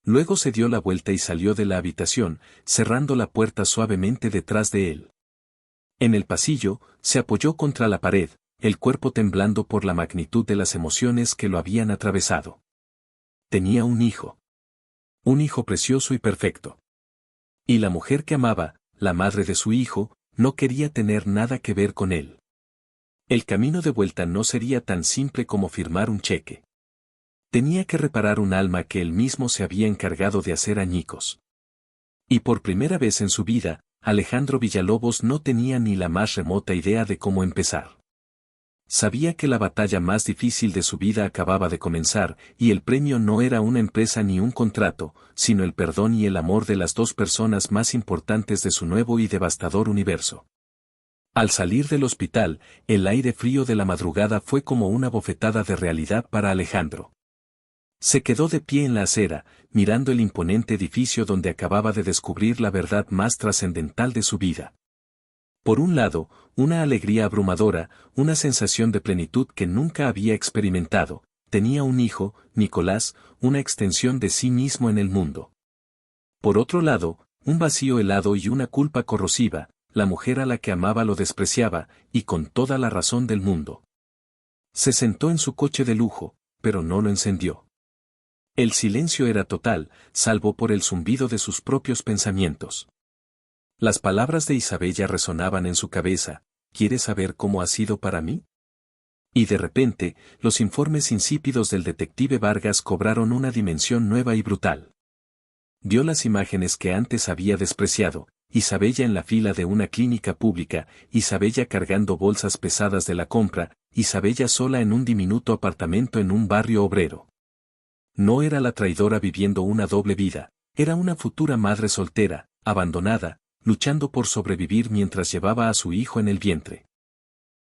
Luego se dio la vuelta y salió de la habitación, cerrando la puerta suavemente detrás de él. En el pasillo, se apoyó contra la pared, el cuerpo temblando por la magnitud de las emociones que lo habían atravesado. Tenía un hijo. Un hijo precioso y perfecto. Y la mujer que amaba, la madre de su hijo, no quería tener nada que ver con él. El camino de vuelta no sería tan simple como firmar un cheque. Tenía que reparar un alma que él mismo se había encargado de hacer añicos. Y por primera vez en su vida, Alejandro Villalobos no tenía ni la más remota idea de cómo empezar. Sabía que la batalla más difícil de su vida acababa de comenzar, y el premio no era una empresa ni un contrato, sino el perdón y el amor de las dos personas más importantes de su nuevo y devastador universo. Al salir del hospital, el aire frío de la madrugada fue como una bofetada de realidad para Alejandro. Se quedó de pie en la acera, mirando el imponente edificio donde acababa de descubrir la verdad más trascendental de su vida. Por un lado, una alegría abrumadora, una sensación de plenitud que nunca había experimentado. Tenía un hijo, Nicolás, una extensión de sí mismo en el mundo. Por otro lado, un vacío helado y una culpa corrosiva, la mujer a la que amaba lo despreciaba, y con toda la razón del mundo. Se sentó en su coche de lujo, pero no lo encendió. El silencio era total, salvo por el zumbido de sus propios pensamientos. Las palabras de Isabella resonaban en su cabeza: ¿quieres saber cómo ha sido para mí? Y de repente, los informes insípidos del detective Vargas cobraron una dimensión nueva y brutal. Vio las imágenes que antes había despreciado: Isabella en la fila de una clínica pública, Isabella cargando bolsas pesadas de la compra, Isabella sola en un diminuto apartamento en un barrio obrero. No era la traidora viviendo una doble vida, era una futura madre soltera, abandonada, luchando por sobrevivir mientras llevaba a su hijo en el vientre.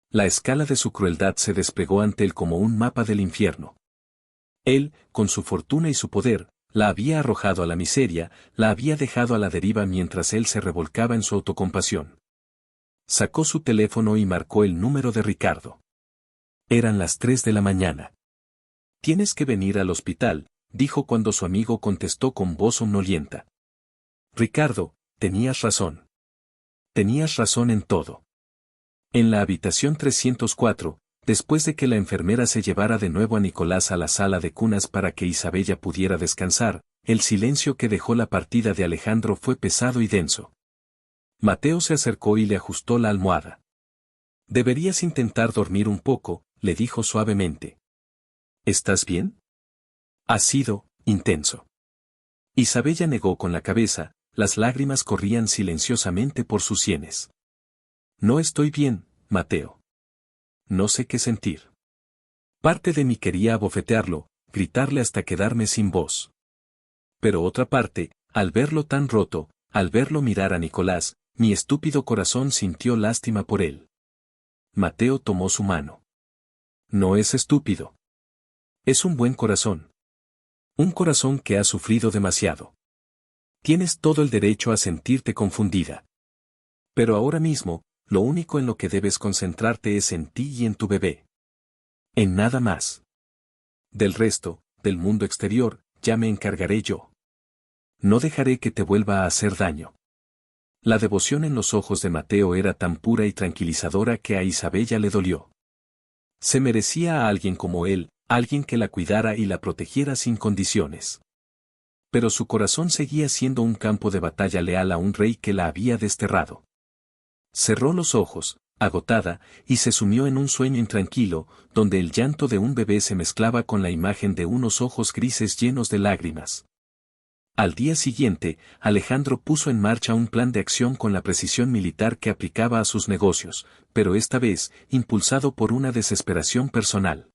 La escala de su crueldad se desplegó ante él como un mapa del infierno. Él, con su fortuna y su poder, la había arrojado a la miseria, la había dejado a la deriva mientras él se revolcaba en su autocompasión. Sacó su teléfono y marcó el número de Ricardo. Eran las 3 de la mañana. «Tienes que venir al hospital», dijo cuando su amigo contestó con voz somnolienta. «Ricardo, tenías razón. Tenías razón en todo». En la habitación 304, después de que la enfermera se llevara de nuevo a Nicolás a la sala de cunas para que Isabella pudiera descansar, el silencio que dejó la partida de Alejandro fue pesado y denso. Mateo se acercó y le ajustó la almohada. «Deberías intentar dormir un poco», le dijo suavemente. «¿Estás bien?» «Ha sido intenso». Isabella negó con la cabeza, las lágrimas corrían silenciosamente por sus sienes. «No estoy bien, Mateo. No sé qué sentir». Parte de mí quería abofetearlo, gritarle hasta quedarme sin voz. Pero otra parte, al verlo tan roto, al verlo mirar a Nicolás, mi estúpido corazón sintió lástima por él. Mateo tomó su mano. «No es estúpido. Es un buen corazón. Un corazón que ha sufrido demasiado. Tienes todo el derecho a sentirte confundida. Pero ahora mismo, lo único en lo que debes concentrarte es en ti y en tu bebé. En nada más. Del resto, del mundo exterior, ya me encargaré yo. No dejaré que te vuelva a hacer daño». La devoción en los ojos de Mateo era tan pura y tranquilizadora que a Isabella le dolió. Se merecía a alguien como él, alguien que la cuidara y la protegiera sin condiciones. Pero su corazón seguía siendo un campo de batalla leal a un rey que la había desterrado. Cerró los ojos, agotada, y se sumió en un sueño intranquilo, donde el llanto de un bebé se mezclaba con la imagen de unos ojos grises llenos de lágrimas. Al día siguiente, Alejandro puso en marcha un plan de acción con la precisión militar que aplicaba a sus negocios, pero esta vez, impulsado por una desesperación personal.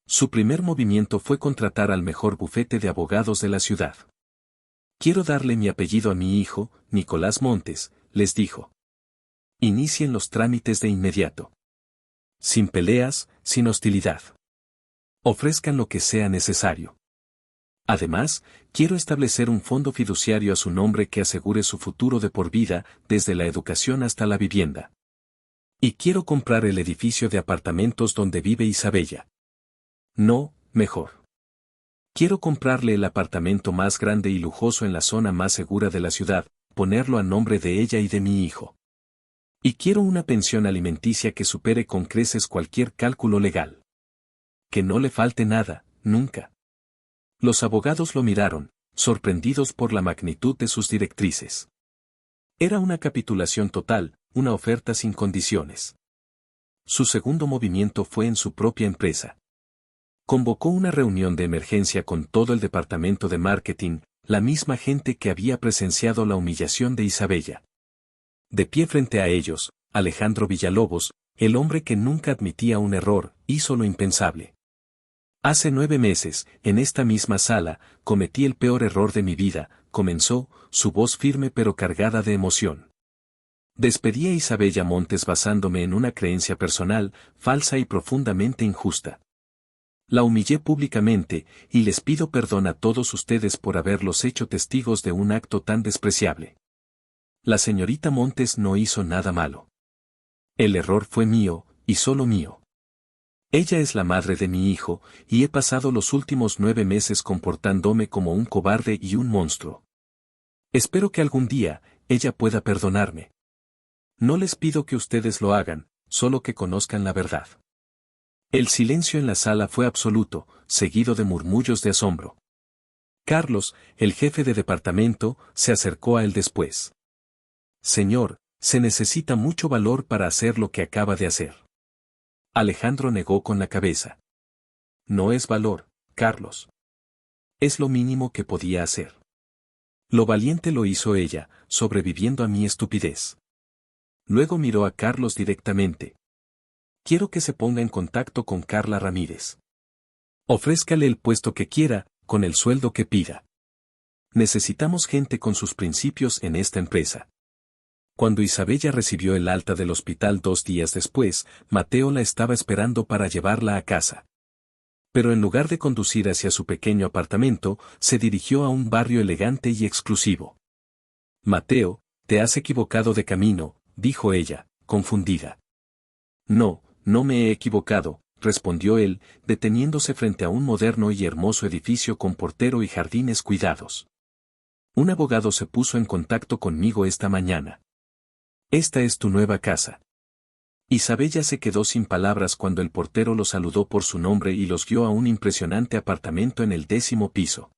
Su primer movimiento fue contratar al mejor bufete de abogados de la ciudad. «Quiero darle mi apellido a mi hijo, Nicolás Montes», les dijo. «Inicien los trámites de inmediato. Sin peleas, sin hostilidad. Ofrezcan lo que sea necesario. Además, quiero establecer un fondo fiduciario a su nombre que asegure su futuro de por vida, desde la educación hasta la vivienda. Y quiero comprar el edificio de apartamentos donde vive Isabella. No, mejor. Quiero comprarle el apartamento más grande y lujoso en la zona más segura de la ciudad, ponerlo a nombre de ella y de mi hijo. Y quiero una pensión alimenticia que supere con creces cualquier cálculo legal. Que no le falte nada, nunca». Los abogados lo miraron, sorprendidos por la magnitud de sus directrices. Era una capitulación total, una oferta sin condiciones. Su segundo movimiento fue en su propia empresa. Convocó una reunión de emergencia con todo el departamento de marketing, la misma gente que había presenciado la humillación de Isabella. De pie frente a ellos, Alejandro Villalobos, el hombre que nunca admitía un error, hizo lo impensable. Hace 9 meses, en esta misma sala, cometí el peor error de mi vida, comenzó, su voz firme pero cargada de emoción. Despedí a Isabella Montes basándome en una creencia personal, falsa y profundamente injusta. La humillé públicamente, y les pido perdón a todos ustedes por haberlos hecho testigos de un acto tan despreciable. La señorita Montes no hizo nada malo. El error fue mío, y solo mío. Ella es la madre de mi hijo, y he pasado los últimos 9 meses comportándome como un cobarde y un monstruo. Espero que algún día, ella pueda perdonarme. No les pido que ustedes lo hagan, solo que conozcan la verdad. El silencio en la sala fue absoluto, seguido de murmullos de asombro. Carlos, el jefe de departamento, se acercó a él después. Señor, se necesita mucho valor para hacer lo que acaba de hacer. Alejandro negó con la cabeza. No es valor, Carlos. Es lo mínimo que podía hacer. Lo valiente lo hizo ella, sobreviviendo a mi estupidez. Luego miró a Carlos directamente. Quiero que se ponga en contacto con Carla Ramírez. Ofrézcale el puesto que quiera, con el sueldo que pida. Necesitamos gente con sus principios en esta empresa. Cuando Isabella recibió el alta del hospital 2 días después, Mateo la estaba esperando para llevarla a casa. Pero en lugar de conducir hacia su pequeño apartamento, se dirigió a un barrio elegante y exclusivo. Mateo, te has equivocado de camino, dijo ella, confundida. No, no me he equivocado, respondió él, deteniéndose frente a un moderno y hermoso edificio con portero y jardines cuidados. Un abogado se puso en contacto conmigo esta mañana. Esta es tu nueva casa. Isabella se quedó sin palabras cuando el portero los saludó por su nombre y los guió a un impresionante apartamento en el 10º piso.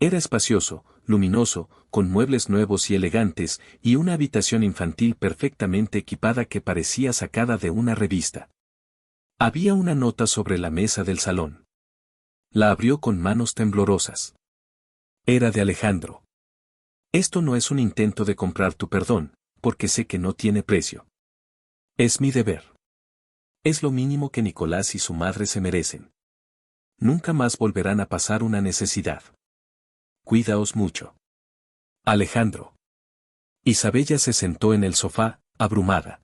Era espacioso, luminoso, con muebles nuevos y elegantes, y una habitación infantil perfectamente equipada que parecía sacada de una revista. Había una nota sobre la mesa del salón. La abrió con manos temblorosas. Era de Alejandro. Esto no es un intento de comprar tu perdón, porque sé que no tiene precio. Es mi deber. Es lo mínimo que Nicolás y su madre se merecen. Nunca más volverán a pasar una necesidad. Cuídaos mucho. Alejandro. Isabella se sentó en el sofá, abrumada.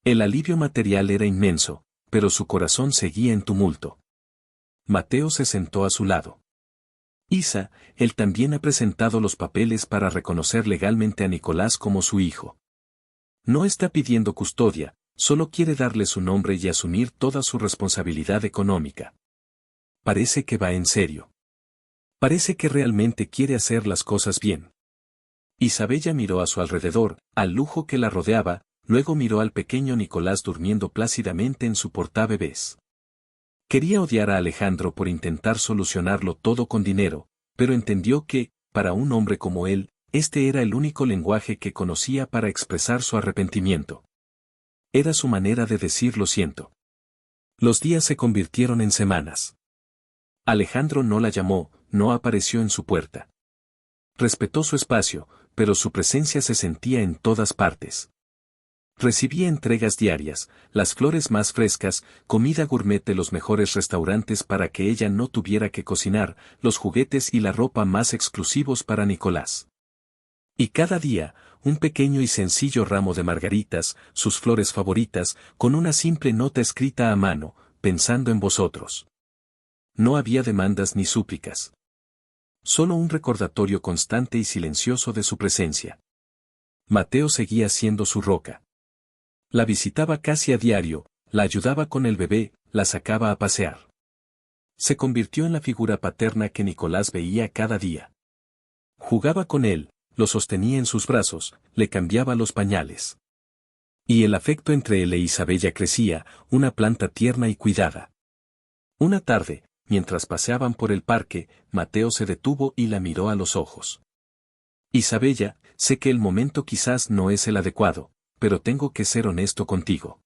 El alivio material era inmenso, pero su corazón seguía en tumulto. Mateo se sentó a su lado. Isa, él también ha presentado los papeles para reconocer legalmente a Nicolás como su hijo. No está pidiendo custodia, solo quiere darle su nombre y asumir toda su responsabilidad económica. Parece que va en serio. Parece que realmente quiere hacer las cosas bien. Isabella miró a su alrededor, al lujo que la rodeaba, luego miró al pequeño Nicolás durmiendo plácidamente en su portabebés. Quería odiar a Alejandro por intentar solucionarlo todo con dinero, pero entendió que, para un hombre como él, este era el único lenguaje que conocía para expresar su arrepentimiento. Era su manera de decir lo siento. Los días se convirtieron en semanas. Alejandro no la llamó, no apareció en su puerta. Respetó su espacio, pero su presencia se sentía en todas partes. Recibía entregas diarias, las flores más frescas, comida gourmet de los mejores restaurantes para que ella no tuviera que cocinar, los juguetes y la ropa más exclusivos para Nicolás. Y cada día, un pequeño y sencillo ramo de margaritas, sus flores favoritas, con una simple nota escrita a mano, pensando en vosotros. No había demandas ni súplicas. Solo un recordatorio constante y silencioso de su presencia. Mateo seguía siendo su roca. La visitaba casi a diario, la ayudaba con el bebé, la sacaba a pasear. Se convirtió en la figura paterna que Nicolás veía cada día. Jugaba con él, lo sostenía en sus brazos, le cambiaba los pañales. Y el afecto entre él e Isabella crecía, una planta tierna y cuidada. Una tarde, mientras paseaban por el parque, Mateo se detuvo y la miró a los ojos. Isabella, sé que el momento quizás no es el adecuado, pero tengo que ser honesto contigo.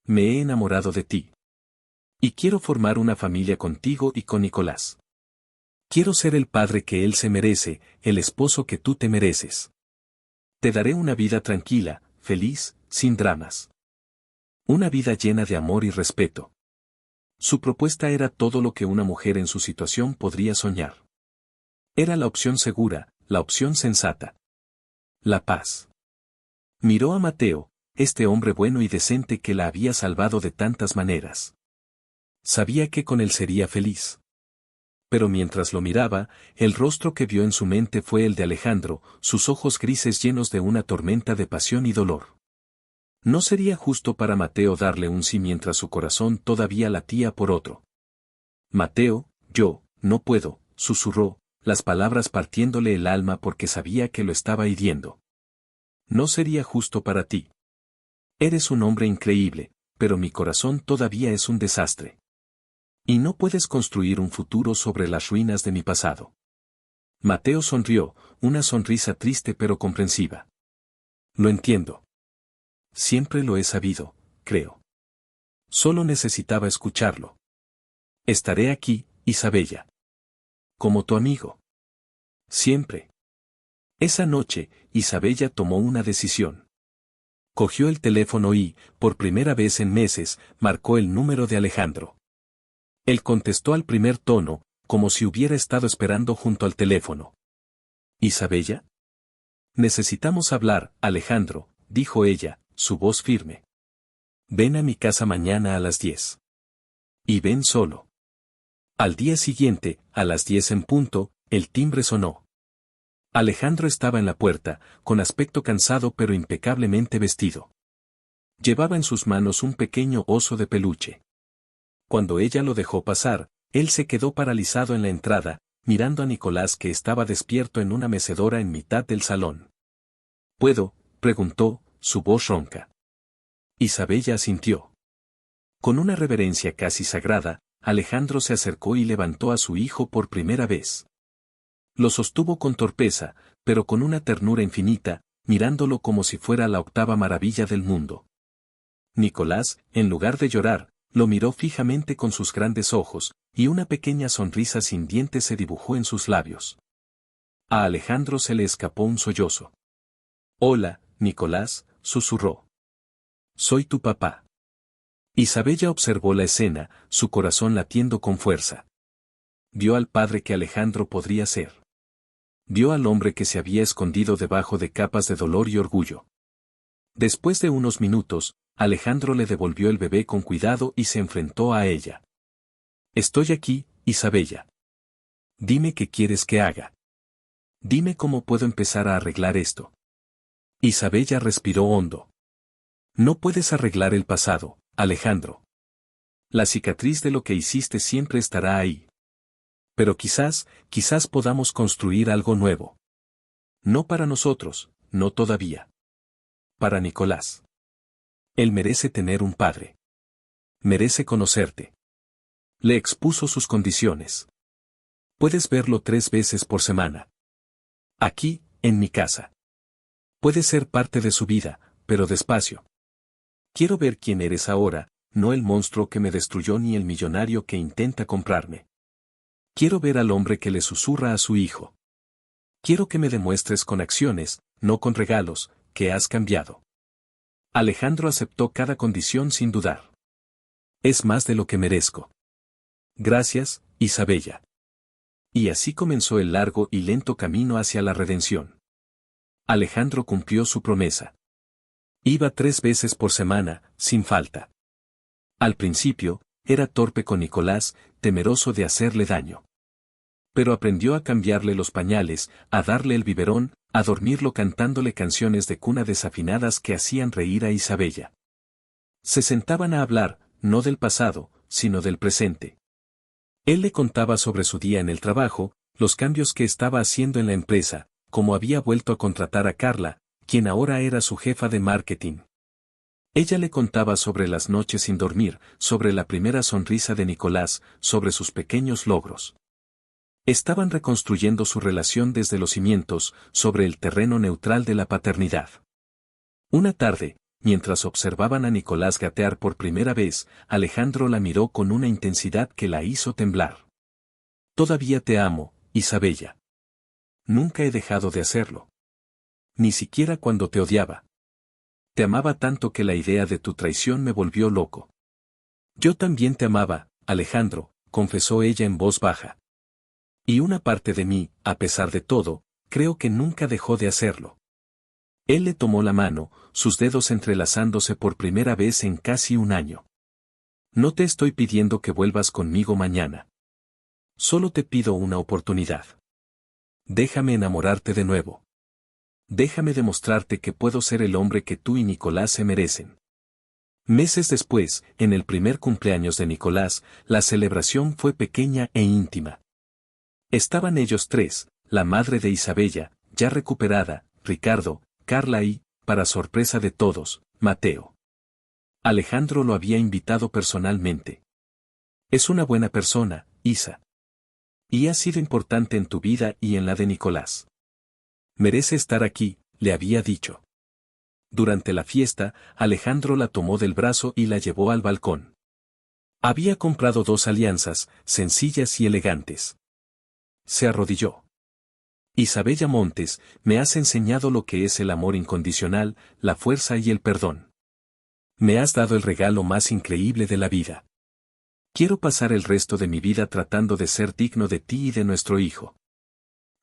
Me he enamorado de ti. Y quiero formar una familia contigo y con Nicolás. Quiero ser el padre que él se merece, el esposo que tú te mereces. Te daré una vida tranquila, feliz, sin dramas. Una vida llena de amor y respeto. Su propuesta era todo lo que una mujer en su situación podría soñar. Era la opción segura, la opción sensata. La paz. Miró a Mateo, este hombre bueno y decente que la había salvado de tantas maneras. Sabía que con él sería feliz. Pero mientras lo miraba, el rostro que vio en su mente fue el de Alejandro, sus ojos grises llenos de una tormenta de pasión y dolor. No sería justo para Mateo darle un sí mientras su corazón todavía latía por otro. Mateo, yo, no puedo, susurró, las palabras partiéndole el alma porque sabía que lo estaba hiriendo. No sería justo para ti. Eres un hombre increíble, pero mi corazón todavía es un desastre. Y no puedes construir un futuro sobre las ruinas de mi pasado. Mateo sonrió, una sonrisa triste pero comprensiva. Lo entiendo. Siempre lo he sabido, creo. Solo necesitaba escucharlo. Estaré aquí, Isabella. Como tu amigo. Siempre. Esa noche, Isabella tomó una decisión. Cogió el teléfono y, por primera vez en meses, marcó el número de Alejandro. Él contestó al primer tono, como si hubiera estado esperando junto al teléfono. ¿Isabella? Necesitamos hablar, Alejandro, dijo ella, su voz firme. Ven a mi casa mañana a las 10. Y ven solo. Al día siguiente, a las 10 en punto, el timbre sonó. Alejandro estaba en la puerta, con aspecto cansado pero impecablemente vestido. Llevaba en sus manos un pequeño oso de peluche. Cuando ella lo dejó pasar, él se quedó paralizado en la entrada, mirando a Nicolás que estaba despierto en una mecedora en mitad del salón. ¿Puedo?, preguntó, su voz ronca. Isabella asintió. Con una reverencia casi sagrada, Alejandro se acercó y levantó a su hijo por primera vez. Lo sostuvo con torpeza, pero con una ternura infinita, mirándolo como si fuera la octava maravilla del mundo. Nicolás, en lugar de llorar, lo miró fijamente con sus grandes ojos, y una pequeña sonrisa sin dientes se dibujó en sus labios. A Alejandro se le escapó un sollozo. Hola, Nicolás, susurró. Soy tu papá. Isabella observó la escena, su corazón latiendo con fuerza. Vio al padre que Alejandro podría ser. Vio al hombre que se había escondido debajo de capas de dolor y orgullo. Después de unos minutos, Alejandro le devolvió el bebé con cuidado y se enfrentó a ella. Estoy aquí, Isabella. Dime qué quieres que haga. Dime cómo puedo empezar a arreglar esto. Isabella respiró hondo. No puedes arreglar el pasado, Alejandro. La cicatriz de lo que hiciste siempre estará ahí. Pero quizás podamos construir algo nuevo. No para nosotros, no todavía. Para Nicolás. Él merece tener un padre. Merece conocerte. Le expuso sus condiciones. Puedes verlo 3 veces por semana. Aquí, en mi casa. Puedes ser parte de su vida, pero despacio. Quiero ver quién eres ahora, no el monstruo que me destruyó ni el millonario que intenta comprarme. Quiero ver al hombre que le susurra a su hijo. Quiero que me demuestres con acciones, no con regalos, que has cambiado. Alejandro aceptó cada condición sin dudar. Es más de lo que merezco. Gracias, Isabella. Y así comenzó el largo y lento camino hacia la redención. Alejandro cumplió su promesa. Iba 3 veces por semana, sin falta. Al principio, era torpe con Nicolás, temeroso de hacerle daño. Pero aprendió a cambiarle los pañales, a darle el biberón, a dormirlo cantándole canciones de cuna desafinadas que hacían reír a Isabella. Se sentaban a hablar, no del pasado, sino del presente. Él le contaba sobre su día en el trabajo, los cambios que estaba haciendo en la empresa, cómo había vuelto a contratar a Carla, quien ahora era su jefa de marketing. Ella le contaba sobre las noches sin dormir, sobre la primera sonrisa de Nicolás, sobre sus pequeños logros. Estaban reconstruyendo su relación desde los cimientos, sobre el terreno neutral de la paternidad. Una tarde, mientras observaban a Nicolás gatear por primera vez, Alejandro la miró con una intensidad que la hizo temblar. Todavía te amo, Isabella. Nunca he dejado de hacerlo. Ni siquiera cuando te odiaba. Te amaba tanto que la idea de tu traición me volvió loco. Yo también te amaba, Alejandro, confesó ella en voz baja. Y una parte de mí, a pesar de todo, creo que nunca dejó de hacerlo. Él le tomó la mano, sus dedos entrelazándose por primera vez en casi un año. No te estoy pidiendo que vuelvas conmigo mañana. Solo te pido una oportunidad. Déjame enamorarte de nuevo. Déjame demostrarte que puedo ser el hombre que tú y Nicolás se merecen. Meses después, en el primer cumpleaños de Nicolás, la celebración fue pequeña e íntima. Estaban ellos tres, la madre de Isabella, ya recuperada, Ricardo, Carla y, para sorpresa de todos, Mateo. Alejandro lo había invitado personalmente. Es una buena persona, Isa. Y ha sido importante en tu vida y en la de Nicolás. Merece estar aquí, le había dicho. Durante la fiesta, Alejandro la tomó del brazo y la llevó al balcón. Había comprado 2 alianzas, sencillas y elegantes. Se arrodilló. Isabella Montes, me has enseñado lo que es el amor incondicional, la fuerza y el perdón. Me has dado el regalo más increíble de la vida. Quiero pasar el resto de mi vida tratando de ser digno de ti y de nuestro hijo.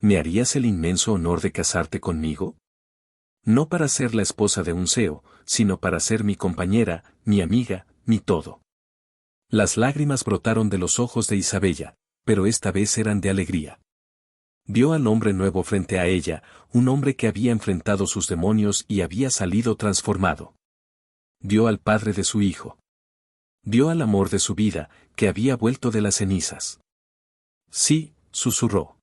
¿Me harías el inmenso honor de casarte conmigo? No para ser la esposa de un CEO, sino para ser mi compañera, mi amiga, mi todo. Las lágrimas brotaron de los ojos de Isabella, pero esta vez eran de alegría. Vio al hombre nuevo frente a ella, un hombre que había enfrentado sus demonios y había salido transformado. Vio al padre de su hijo. Vio al amor de su vida, que había vuelto de las cenizas. Sí, susurró.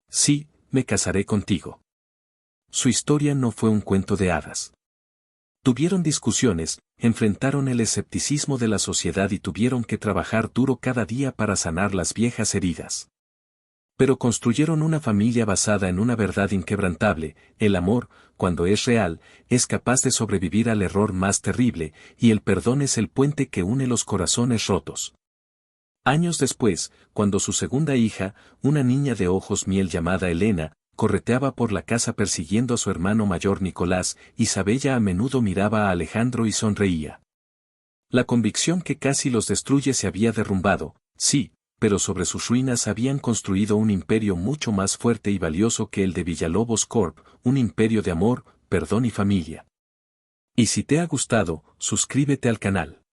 Sí, me casaré contigo. Su historia no fue un cuento de hadas. Tuvieron discusiones, enfrentaron el escepticismo de la sociedad y tuvieron que trabajar duro cada día para sanar las viejas heridas. Pero construyeron una familia basada en una verdad inquebrantable: el amor, cuando es real, es capaz de sobrevivir al error más terrible, y el perdón es el puente que une los corazones rotos. Años después, cuando su segunda hija, una niña de ojos miel llamada Elena, correteaba por la casa persiguiendo a su hermano mayor Nicolás, Isabella a menudo miraba a Alejandro y sonreía. La convicción que casi los destruye se había derrumbado, sí, pero sobre sus ruinas habían construido un imperio mucho más fuerte y valioso que el de Villalobos Corp., un imperio de amor, perdón y familia. Y si te ha gustado, suscríbete al canal.